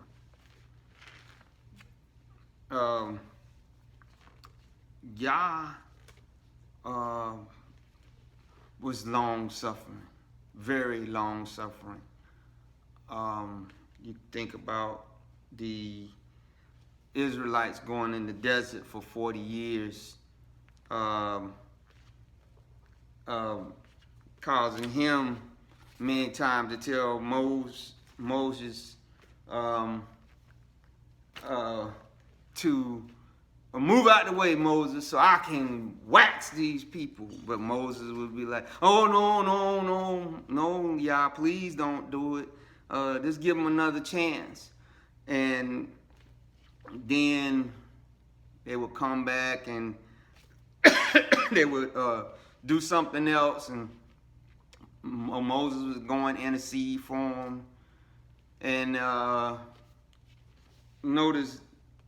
Yah was long suffering, very long suffering. You think about the Israelites going in the desert for 40 years, causing him many times to tell Moses to move out the way, Moses, so I can wax these people. But Moses would be like, oh, no, Yah, please don't do it. Just give them another chance. And then they would come back and they would do something else. And Moses was going to intercede for them. And notice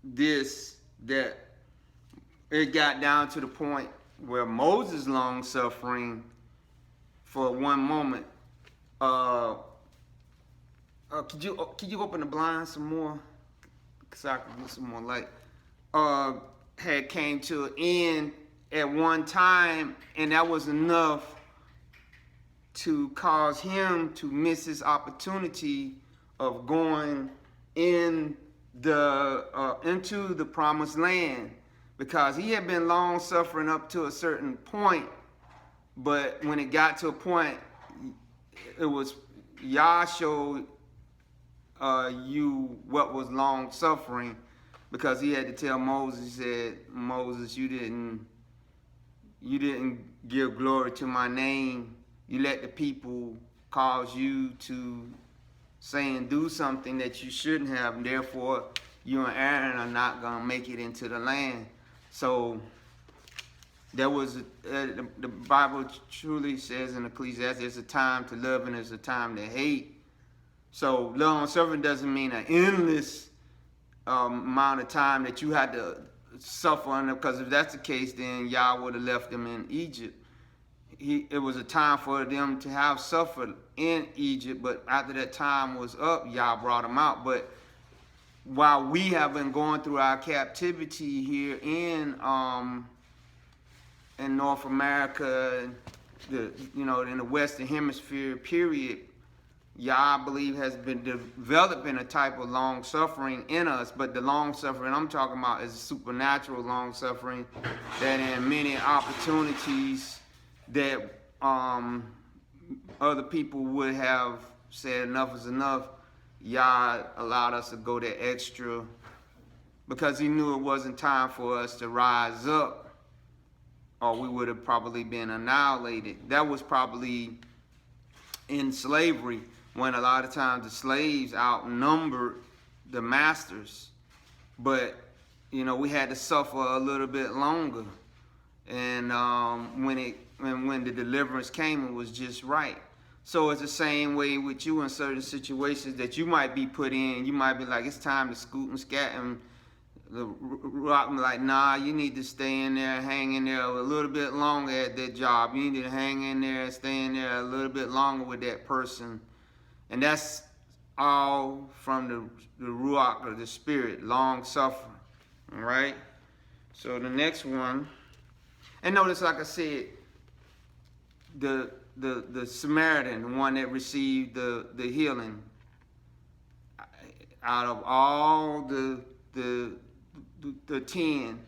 this, that it got down to the point where Moses' long suffering for one moment. Could you open the blinds some more, so I can get some more light? Had came to an end at one time, and that was enough to cause him to miss his opportunity of going into the promised land. Because he had been long suffering up to a certain point, but when it got to a point, it was Yah showed you what was long suffering, because he had to tell Moses, he said, Moses, you didn't give glory to my name. You let the people cause you to say and do something that you shouldn't have, and therefore you and Aaron are not going to make it into the land. So there was the Bible truly says in Ecclesiastes, there's a time to love and there's a time to hate. So long suffering doesn't mean an endless amount of time that you had to suffer under, because if that's the case, then Yah would have left them in Egypt. It was a time for them to have suffered in Egypt, but after that time was up, Yah brought them out. But while we have been going through our captivity here in North America, in the Western Hemisphere period, Yah, I believe, has been developing a type of long suffering in us. But the long suffering I'm talking about is supernatural long suffering, that in many opportunities that other people would have said enough is enough, Yah allowed us to go that extra because he knew it wasn't time for us to rise up, or we would have probably been annihilated. That was probably in slavery, when a lot of times the slaves outnumbered the masters, but we had to suffer a little bit longer. And when the deliverance came, it was just right. So it's the same way with you in certain situations that you might be put in. You might be like, it's time to scoot and scat, and the rock like, nah, you need to stay in there, hang in there a little bit longer at that job. You need to hang in there and stay in there a little bit longer with that person. And that's all from the ruach, or the spirit, long suffering. All right. So the next one, and notice, like I said, the Samaritan, the one that received the healing, out of all the 10,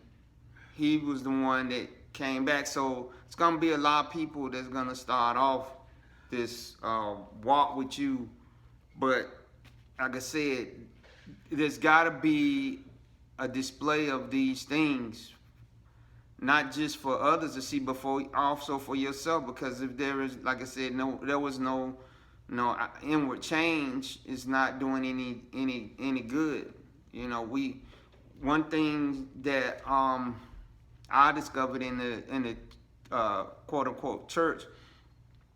he was the one that came back. So it's gonna be a lot of people that's gonna start off this walk with you, but like I said, there's gotta be a display of these things, not just for others to see, but also for yourself. Because if there is, like I said, there was no inward change, it's not doing any good. One thing that I discovered in the quote unquote church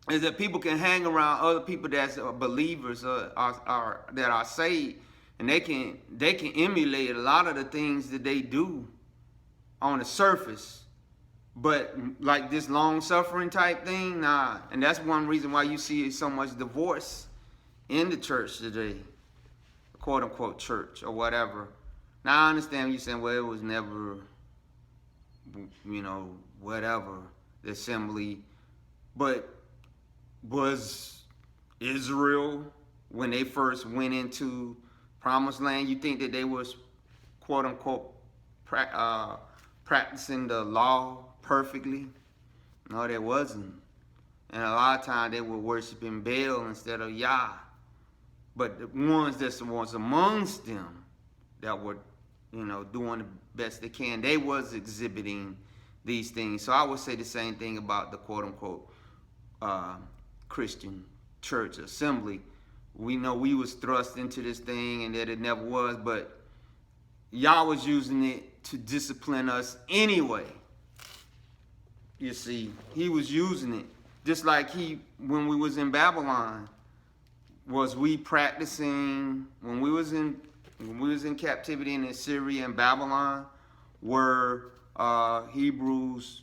is that people can hang around other people that's believers, that are saved, and they can emulate a lot of the things that they do on the surface, but like this long suffering type thing, nah. And that's one reason why you see so much divorce in the church today, quote unquote church or whatever. Now I understand you saying, well, it was never, whatever, the assembly, but was Israel, when they first went into promised land, you think that they was quote unquote practicing the law perfectly? No, they wasn't. And a lot of times they were worshiping Baal instead of Yah. But the ones that was amongst them that were, doing the best they can, they was exhibiting these things. So I would say the same thing about the quote unquote Christian church assembly. We know we was thrust into this thing and that it never was, but Yah was using it to discipline us anyway. You see, he was using it. Just like when we was in Babylon, was we practicing, when we was in captivity in Assyria and Babylon, were Hebrews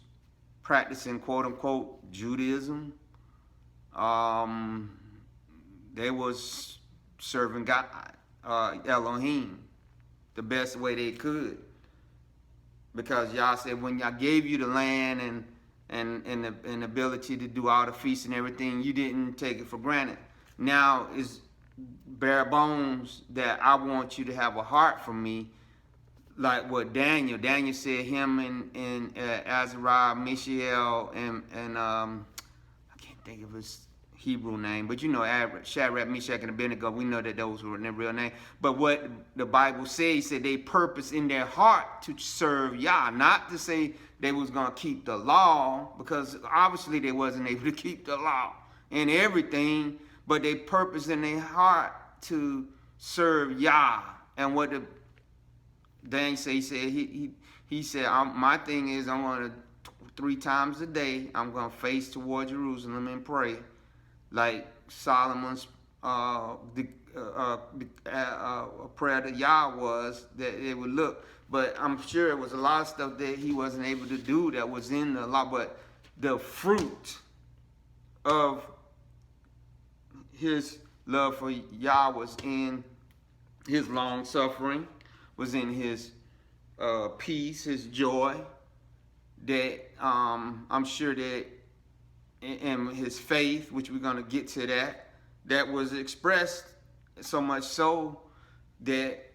practicing quote unquote Judaism? They was serving God, Elohim, the best way they could. Because Yah said, when Yah gave you the land and the ability to do all the feasts and everything, you didn't take it for granted. Now it's bare bones that I want you to have a heart for me, like what Daniel said, him and Azariah, Mishael, and I can't think of his Hebrew name, but Shadrach, Meshach, and Abednego, we know that those were their real name. But what the Bible says, he said they purpose in their heart to serve Yah, not to say they was going to keep the law, because obviously they wasn't able to keep the law and everything, but they purpose in their heart to serve Yah. And what Daniel said, he said, my thing is, I'm going to 3 times a day, I'm going to face toward Jerusalem and pray, like Solomon's prayer to Yah was, that it would look. But I'm sure it was a lot of stuff that he wasn't able to do that was in the law. But the fruit of his love for Yah was in his long suffering, was in his peace, his joy, that I'm sure that in his faith, which we're going to get to that was expressed so much so that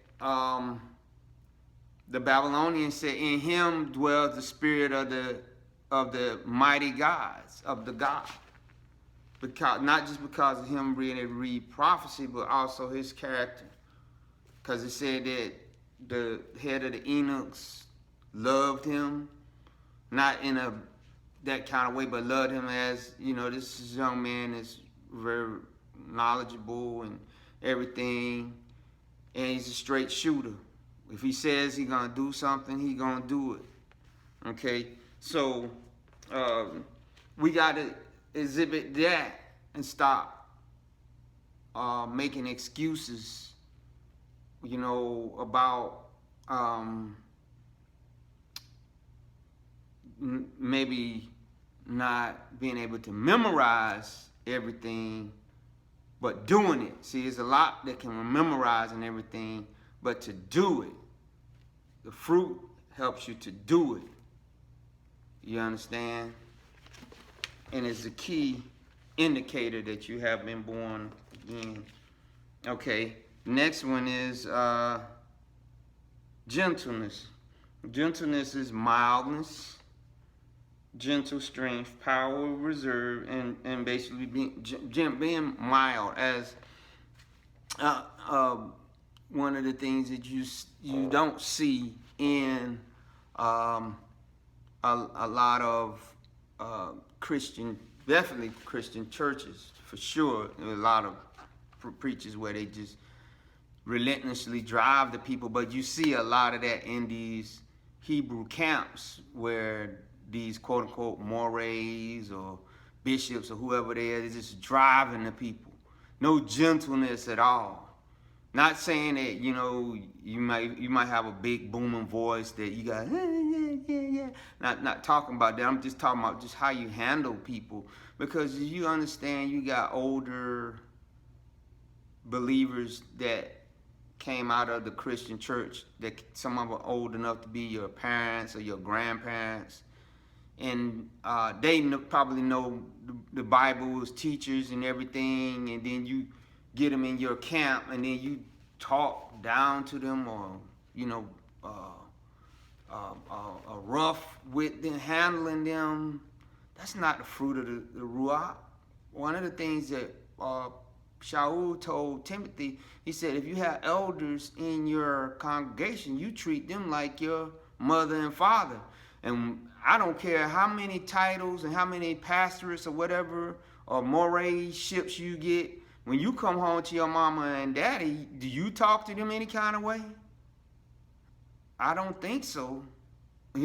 the Babylonians said, in him dwells the spirit of the mighty gods, of the God. Because not just because of him being able to read prophecy, but also his character. Because it said that the head of the eunuchs loved him, not in that kind of way, but loved him as, this young man is very knowledgeable and everything, and he's a straight shooter. If he says he's gonna do something, he's gonna do it. Okay, so we gotta exhibit that and stop making excuses, about maybe not being able to memorize everything, but doing it. See, there's a lot that can memorize and everything, but to do it, the fruit helps you to do it. You understand? And it's a key indicator that you have been born again. Okay, next one is gentleness. Gentleness is mildness, gentle strength, power, reserve, and basically being mild. As one of the things that you don't see in a lot of Christian, definitely Christian churches, for sure. There are a lot of preachers where they just relentlessly drive the people, but you see a lot of that in these Hebrew camps where these quote-unquote mores or bishops or whoever they are, they're just driving the people. No gentleness at all. Not saying that, you might have a big booming voice that you got, yeah. Not talking about that. I'm just talking about just how you handle people. Because you understand you got older believers that came out of the Christian church, that some of them are old enough to be your parents or your grandparents. And they probably know the Bible's teachers and everything, and then you get them in your camp, and then you talk down to them, or rough with them, handling them. That's not the fruit of the Ruach. One of the things that Shaul told Timothy, he said, if you have elders in your congregation, you treat them like your mother and father. And I don't care how many titles and how many pastorates or whatever or moray-ships you get. When you come home to your mama and daddy, do you talk to them any kind of way? I don't think so. I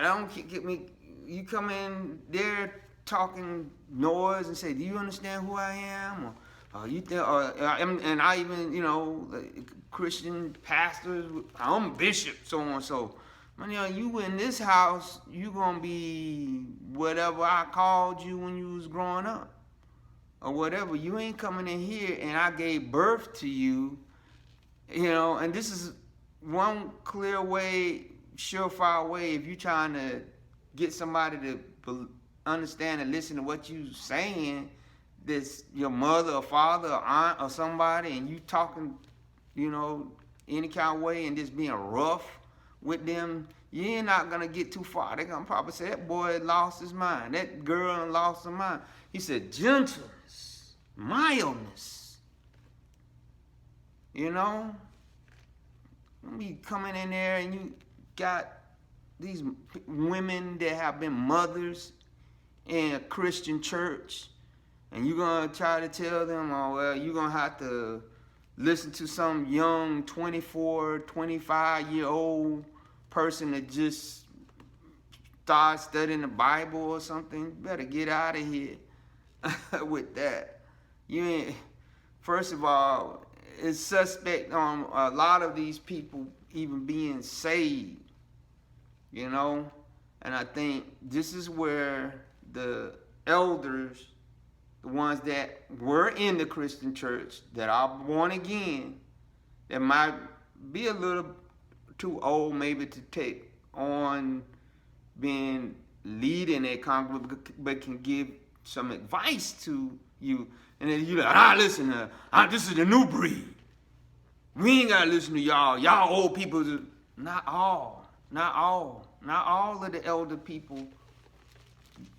don't get me. You come in there talking noise and say, "Do you understand who I am?" Or you think, and I even, Christian pastors, I'm bishop, so on and so. You in this house, you gonna be whatever I called you when you was growing up, or whatever. You ain't coming in here, and I gave birth to you, And this is one clear way, surefire way, if you're trying to get somebody to understand and listen to what you saying, this your mother or father or aunt or somebody, and you talking, any kind of way, and just being rough with them, you ain't not gonna get too far. They're gonna probably say, that boy lost his mind, that girl lost her mind. He said gentleness, mildness. When you coming in there and you got these women that have been mothers in a Christian church, and you're gonna try to tell them, oh well, you're gonna have to listen to some young 24, 25-year-old person that just started studying the Bible or something. You better get out of here with that. First of all, it's suspect on a lot of these people even being saved, And I think this is where the elders, the ones that were in the Christian church, that are born again, that might be a little too old maybe to take on leading a congregation, but can give some advice to you. And then you're like, listen, this is the new breed. We ain't got to listen to y'all. Y'all old people. Not all of the elder people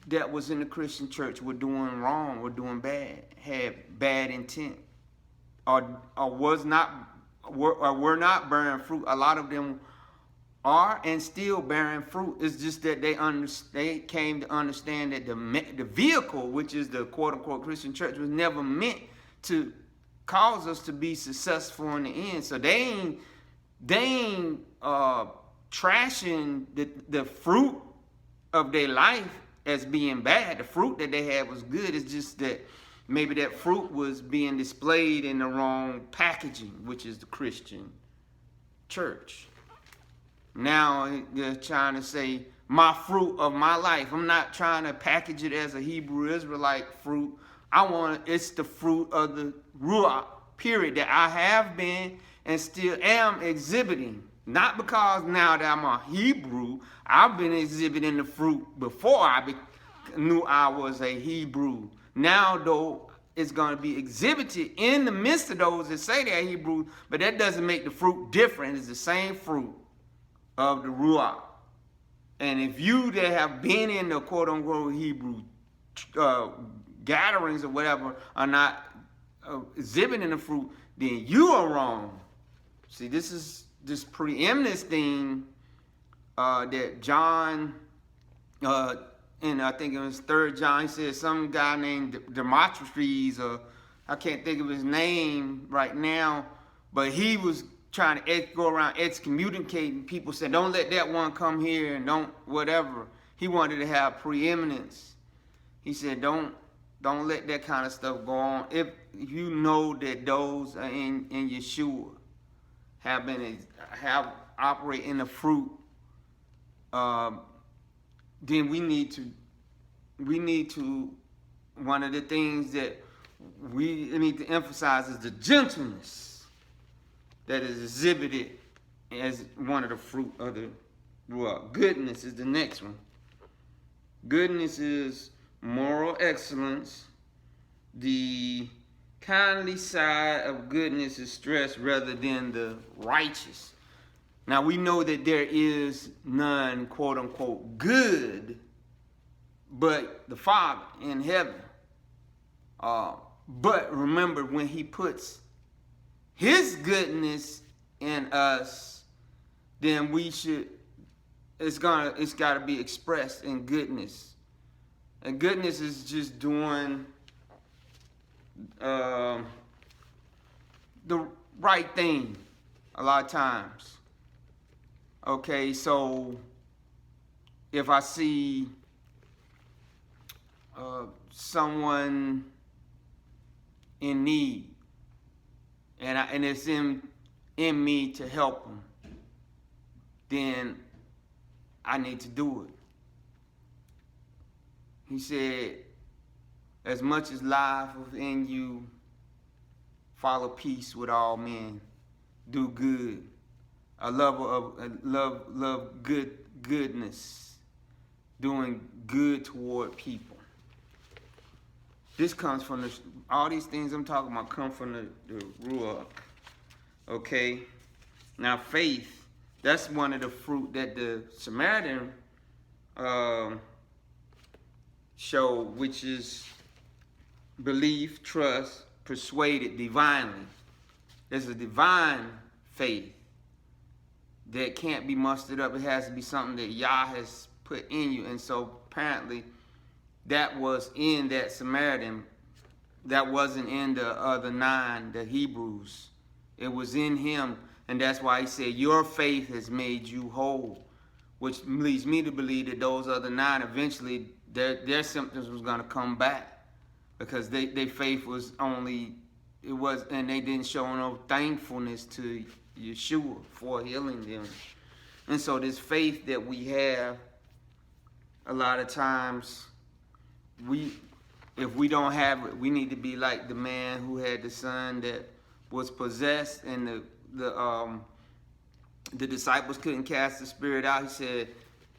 that was in the Christian church were doing wrong, were doing bad, had bad intent, or were not bearing fruit. A lot of them are and still bearing fruit. It's just that they came to understand that the vehicle, which is the quote unquote Christian church, was never meant to cause us to be successful in the end. So they ain't trashing the fruit of their life as being bad. The fruit that they had was good. It's just that maybe that fruit was being displayed in the wrong packaging, which is the Christian church. Now they're trying to say my fruit of my life. I'm not trying to package it as a Hebrew Israelite fruit. It's the fruit of the Ruach, period, that I have been and still am exhibiting. Not because now that I'm a Hebrew, I've been exhibiting the fruit before I knew I was a Hebrew. Now, though, it's going to be exhibited in the midst of those that say they're Hebrew, but that doesn't make the fruit different. It's the same fruit of the Ruach. And if you that have been in the quote-unquote Hebrew gatherings or whatever are not exhibiting the fruit, then you are wrong. See, this is this preeminence thing that John, and I think it was 3 John, he said some guy named Demotrius, or I can't think of his name right now, but he was trying to go around excommunicating people, saying, don't let that one come here and don't whatever. He wanted to have preeminence. He said, don't let that kind of stuff go on. If you know that those are in Yeshua have operate in the fruit, then we need to one of the things that we need to emphasize is the gentleness that is exhibited as one of the fruit of the Ruach. Goodness is the next one. Goodness is moral excellence. The kindly side of goodness is stressed rather than the righteous. Now we know that there is none, quote unquote, good, but the Father in heaven. But remember, when he puts his goodness in us, then it's got to be expressed in goodness. And goodness is just doing the right thing a lot of times. Okay, so if I see someone in need, and it's in me to help them, then I need to do it. He said, as much as life within you, follow peace with all men, do good, love goodness, doing good toward people. This comes from all these things I'm talking about come from the Ruach. Okay? Now faith, that's one of the fruit that the Samaritan showed, which is belief, trust, persuaded divinely. There's a divine faith that can't be mustered up. It has to be something that Yah has put in you. And so apparently that was in that Samaritan. That wasn't in the other 9, the Hebrews. It was in him. And that's why he said, your faith has made you whole. Which leads me to believe that those other 9, eventually, their symptoms was going to come back. Because their faith was and they didn't show no thankfulness to Yeshua for healing them. And so this faith that we have, a lot of times, if we don't have it, we need to be like the man who had the son that was possessed, and the disciples couldn't cast the spirit out.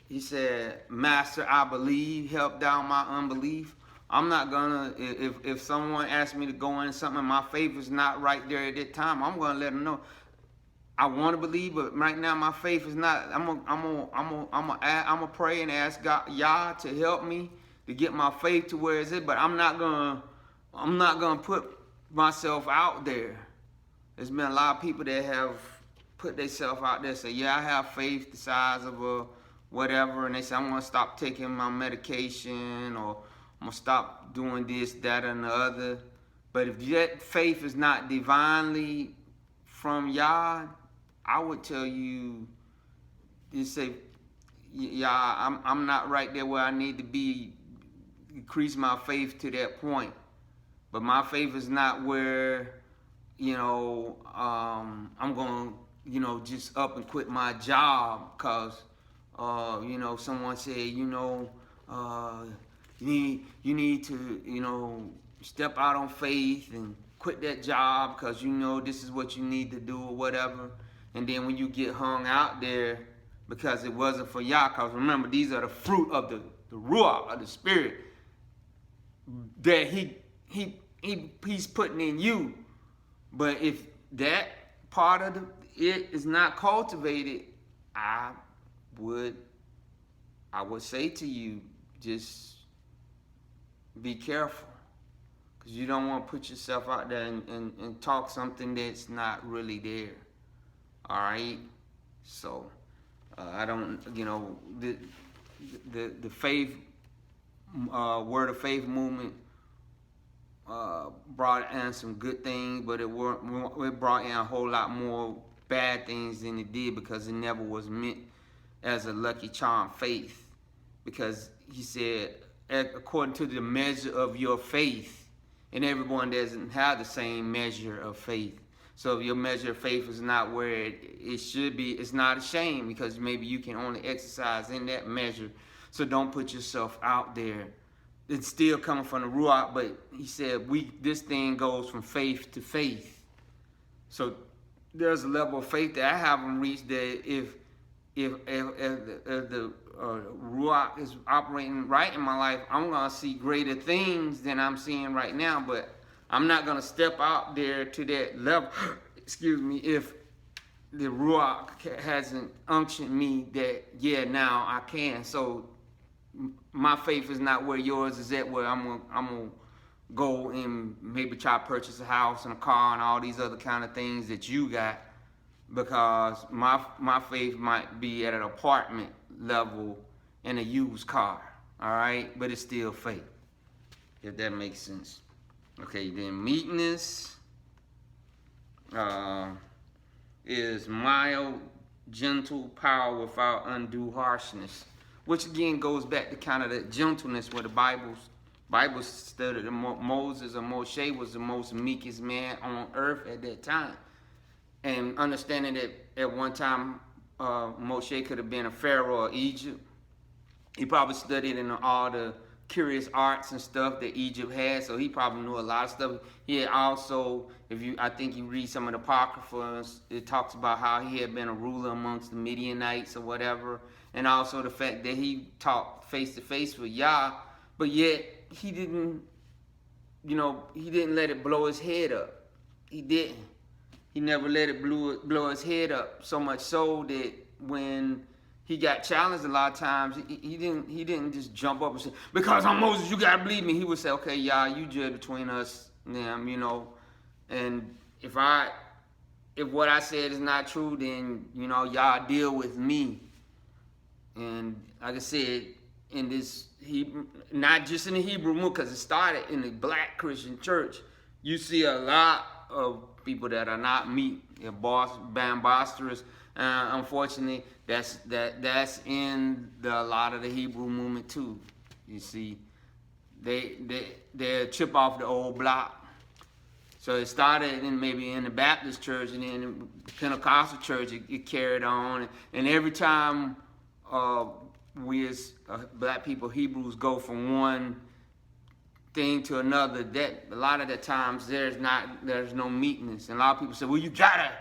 He said, Master, I believe, help down my unbelief. I'm not gonna, if someone asks me to go in something and my faith is not right there at that time, I'm gonna let them know. I want to believe, but right now my faith is not. I'm gonna pray and ask God, Yah, to help me to get my faith to where it's at. But I'm not gonna put myself out there. There's been a lot of people that have put themselves out there, say, yeah, I have faith the size of a whatever, and they say, I'm going to stop taking my medication, or I'm going to stop doing this, that, and the other. But if that faith is not divinely from Yah, I would tell you, say, yeah, I'm not right there where I need to be. Increase my faith to that point. But my faith is not where, I'm going to, just up and quit my job because, someone said, you need to, step out on faith and quit that job because this is what you need to do or whatever. And then when you get hung out there because it wasn't for Yah, because remember, these are the fruit of the Ruach, of the Spirit, that he's putting in you. But if that part of it is not cultivated, I would say to you, just be careful, because you don't want to put yourself out there and talk something that's not really there. All right, so I don't, the faith, word of faith movement brought in some good things, but it brought in a whole lot more bad things than it did, because it never was meant as a lucky charm faith. Because he said, according to the measure of your faith, and everyone doesn't have the same measure of faith. So if your measure of faith is not where it should be, it's not a shame, because maybe you can only exercise in that measure. So don't put yourself out there. It's still coming from the Ruach, but he said this thing goes from faith to faith. So there's a level of faith that I haven't reached, that if the Ruach is operating right in my life, I'm going to see greater things than I'm seeing right now. But I'm not going to step out there to that level, if the Ruach hasn't unctioned me that, yeah, now I can. So my faith is not where yours is at, where I'm gonna go and maybe try to purchase a house and a car and all these other kind of things that you got, because my faith might be at an apartment level in a used car, all right? But it's still faith, if that makes sense. Okay, then meekness is mild, gentle power without undue harshness. Which again goes back to kind of the gentleness, where the Bible stated that Moses, or Moshe, was the most meekest man on earth at that time. And understanding that at one time Moshe could have been a pharaoh of Egypt. He probably studied in all the curious arts and stuff that Egypt had, so he probably knew a lot of stuff. He had also, I think you read some of the Apocrypha, it talks about how he had been a ruler amongst the Midianites or whatever, and also the fact that he talked face to face with Yah, but yet he didn't let it blow his head up. He didn't. He never let it blow his head up, so much so that when he got challenged a lot of times, he didn't just jump up and say, because I'm Moses, you gotta believe me. He would say, okay, Yah, you judge between us and them, and if what I said is not true, then Yah deal with me. And like I said, in this Hebrew, not just in the Hebrew movement, because it started in the Black Christian church, you see a lot of people that are not meek, they're boisterous. Unfortunately, that's in a lot of the Hebrew movement too. You see, they chip off the old block. So it started maybe in the Baptist church, and then in the Pentecostal church it carried on. And every time we as black people, Hebrews, go from one thing to another, that a lot of the times there's no meekness. And a lot of people say, well, you gotta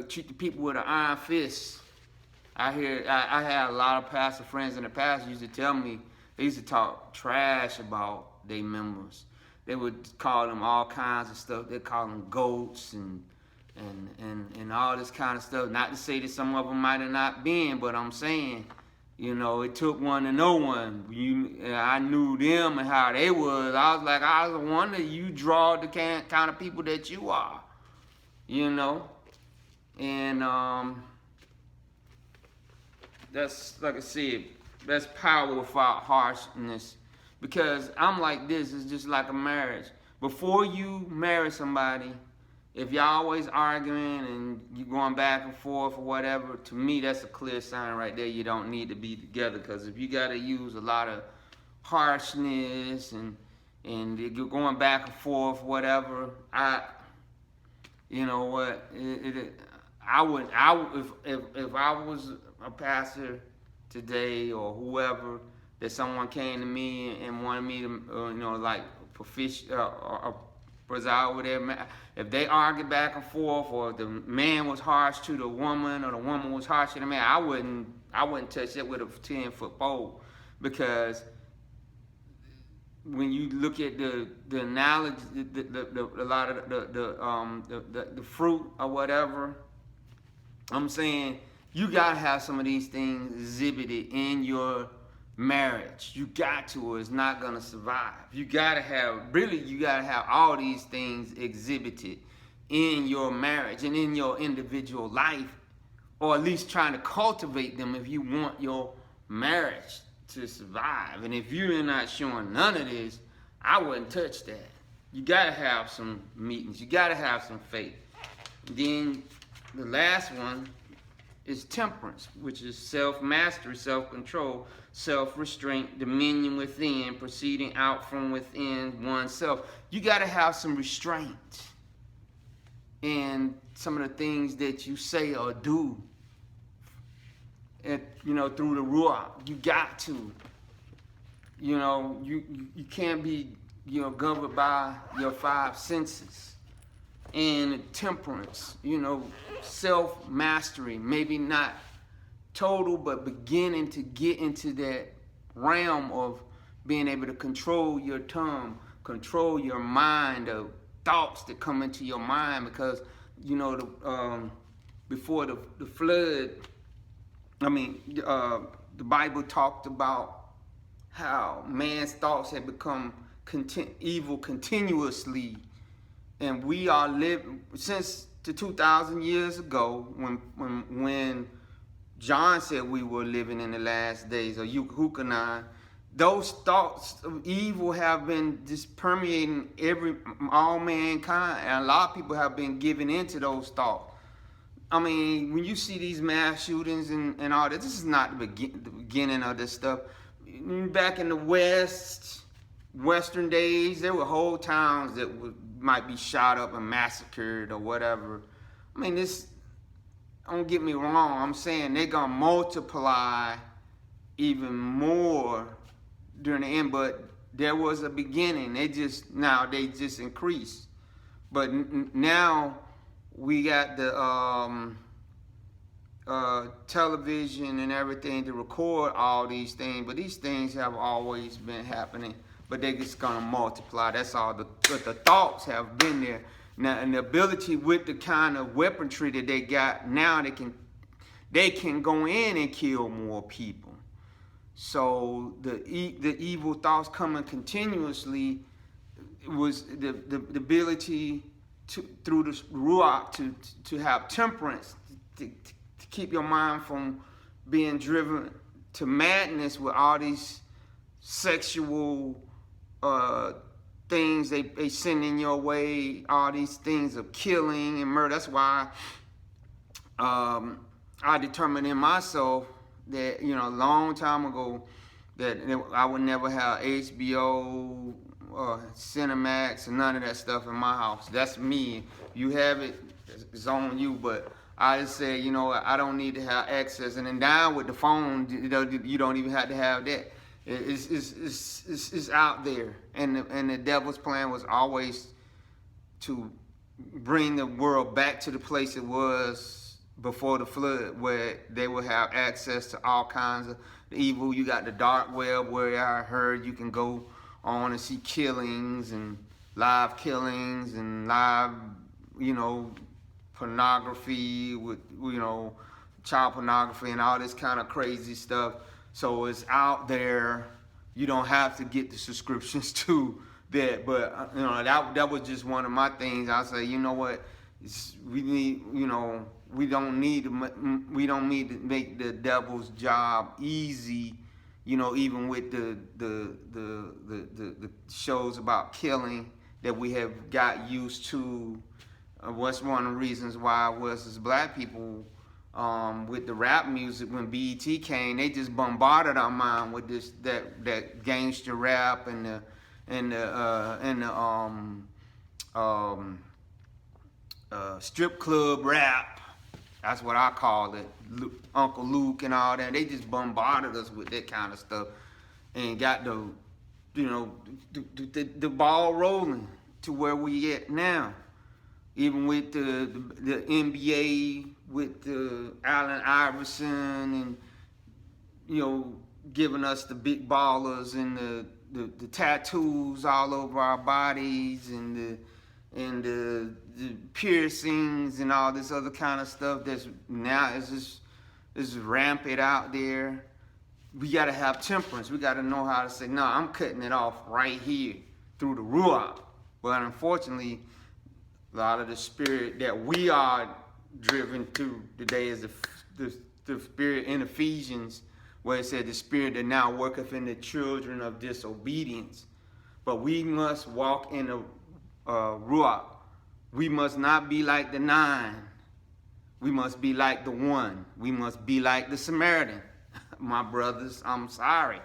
treat the people with an iron fist. I had a lot of pastor friends in the past who used to tell me, they used to talk trash about their members. They would call them all kinds of stuff. They'd call them goats and all this kind of stuff. Not to say that some of them might have not been, but I'm saying, it took one to know one. I knew them and how they was. I was like, I was wondering, you draw the kind of people that you are. you know. And that's, like I said, that's power without harshness. Because I'm like this, it's just like a marriage. Before you marry somebody, if y'all always arguing and you going back and forth or whatever, to me that's a clear sign right there you don't need to be together. Because if you got to use a lot of harshness and you're going back and forth, whatever, you know what, if I was a pastor today or whoever, that someone came to me and wanted me to, like preside over there. If they argued back and forth, or the man was harsh to the woman, or the woman was harsh to the man, I wouldn't touch it with a 10-foot pole, because when you look at the analogy, a lot of the fruit or whatever, I'm saying you gotta have some of these things exhibited in your marriage. You got to, or it's not gonna survive. You gotta have all these things exhibited in your marriage and in your individual life, or at least trying to cultivate them if you want your marriage to survive. And if you're not showing none of this, I wouldn't touch that. You gotta have some meetings. You gotta have some faith. Then the last one is temperance, which is self-mastery, self-control, self-restraint, dominion within, proceeding out from within oneself. You got to have some restraint in some of the things that you say or do, through the Ruach. You got to. You can't be, governed by your 5 senses. And temperance, self-mastery, maybe not total, but beginning to get into that realm of being able to control your tongue, control your mind, the thoughts that come into your mind. Because, before the flood, the Bible talked about how man's thoughts had become evil continuously. And we are living since the 2,000 years ago, when John said we were living in the last days, or Yuhukanan, those thoughts of evil have been just permeating all mankind, and a lot of people have been giving into those thoughts. When you see these mass shootings and all that, this is not the beginning of this stuff. Back in the Western days, there were whole towns that might be shot up and massacred or whatever. This, don't get me wrong, I'm saying they're gonna multiply even more during the end, but there was a beginning. They just increase. But now we got the television and everything to record all these things, but these things have always been happening. But they're just gonna multiply. That's all. But the thoughts have been there now, and the ability with the kind of weaponry that they got now, they can go in and kill more people. So the evil thoughts coming continuously was the ability through the Ruach to have temperance, to keep your mind from being driven to madness with all these sexual things they send in your way, all these things of killing and murder. That's why I determined in myself that, a long time ago, that I would never have HBO or Cinemax and none of that stuff in my house. That's me. You have it, it's on you. But I just said, I don't need to have access. And then down with the phone, you don't even have to have that. It's out there, and the devil's plan was always to bring the world back to the place it was before the flood, where they would have access to all kinds of evil. You got the dark web, where I heard you can go on and see killings and live pornography with child pornography and all this kind of crazy stuff. So it's out there. You don't have to get the subscriptions to that. But that was just one of my things. I say, you know what? We need, we don't need to make the devil's job easy. Even with the shows about killing that we have got used to. What's one of the reasons why was as black people, with the rap music, when BET came, they just bombarded our mind with that gangster rap and the strip club rap. That's what I call it. Uncle Luke and all that. They just bombarded us with that kind of stuff and got the ball rolling to where we at now. Even with the NBA, with Allen Iverson, and giving us the big ballers and the tattoos all over our bodies and the piercings and all this other kind of stuff that's now is rampant out there. We got to have temperance. We got to know how to say, no, I'm cutting it off right here through the Ruach. But unfortunately, a lot of the spirit that we are driven to today is the spirit in Ephesians, where it said the spirit that now worketh in the children of disobedience. But we must walk in the Ruach. We must not be like the 9. We must be like the 1. We must be like the Samaritan. My brothers, I'm sorry.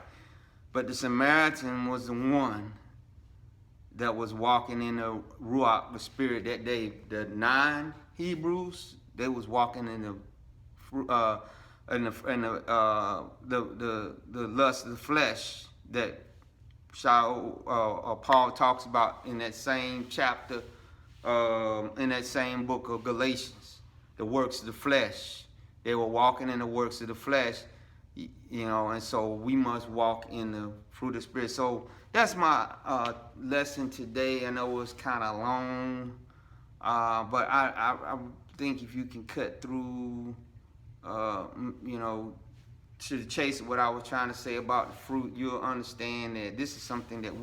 But the Samaritan was the one that was walking in the Ruach, the spirit that day. The 9 Hebrews, they was walking in the lust of the flesh that Paul talks about in that same chapter, in that same book of Galatians. The works of the flesh. They were walking in the works of the flesh, and so we must walk in the fruit of the Spirit. So that's my lesson today. I know it was kind of long, but I think if you can cut through, to the chase of what I was trying to say about the fruit, you'll understand that this is something that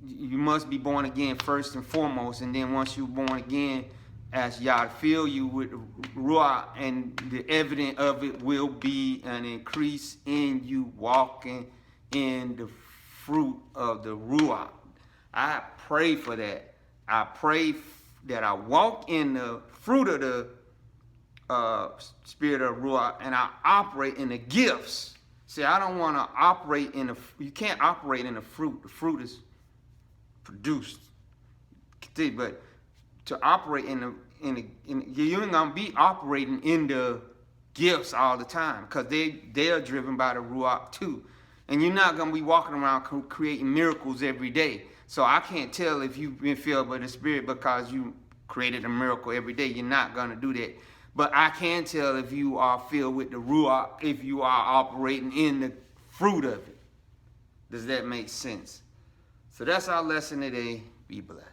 you must be born again first and foremost, and then once you're born again, as Yah fill you with Ruach, and the evidence of it will be an increase in you walking in the fruit of the Ruach. I pray for that. I pray that I walk in the fruit of the spirit of Ruach, and I operate in the gifts. See, I don't want to operate in you can't operate in the fruit. The fruit is produced. But to operate you ain't gonna be operating in the gifts all the time, because they are driven by the Ruach too. And you're not gonna be walking around creating miracles every day. So I can't tell if you've been filled by the Spirit because you created a miracle every day. You're not gonna do that. But I can tell if you are filled with the Ruach, if you are operating in the fruit of it. Does that make sense? So that's our lesson today. Be blessed.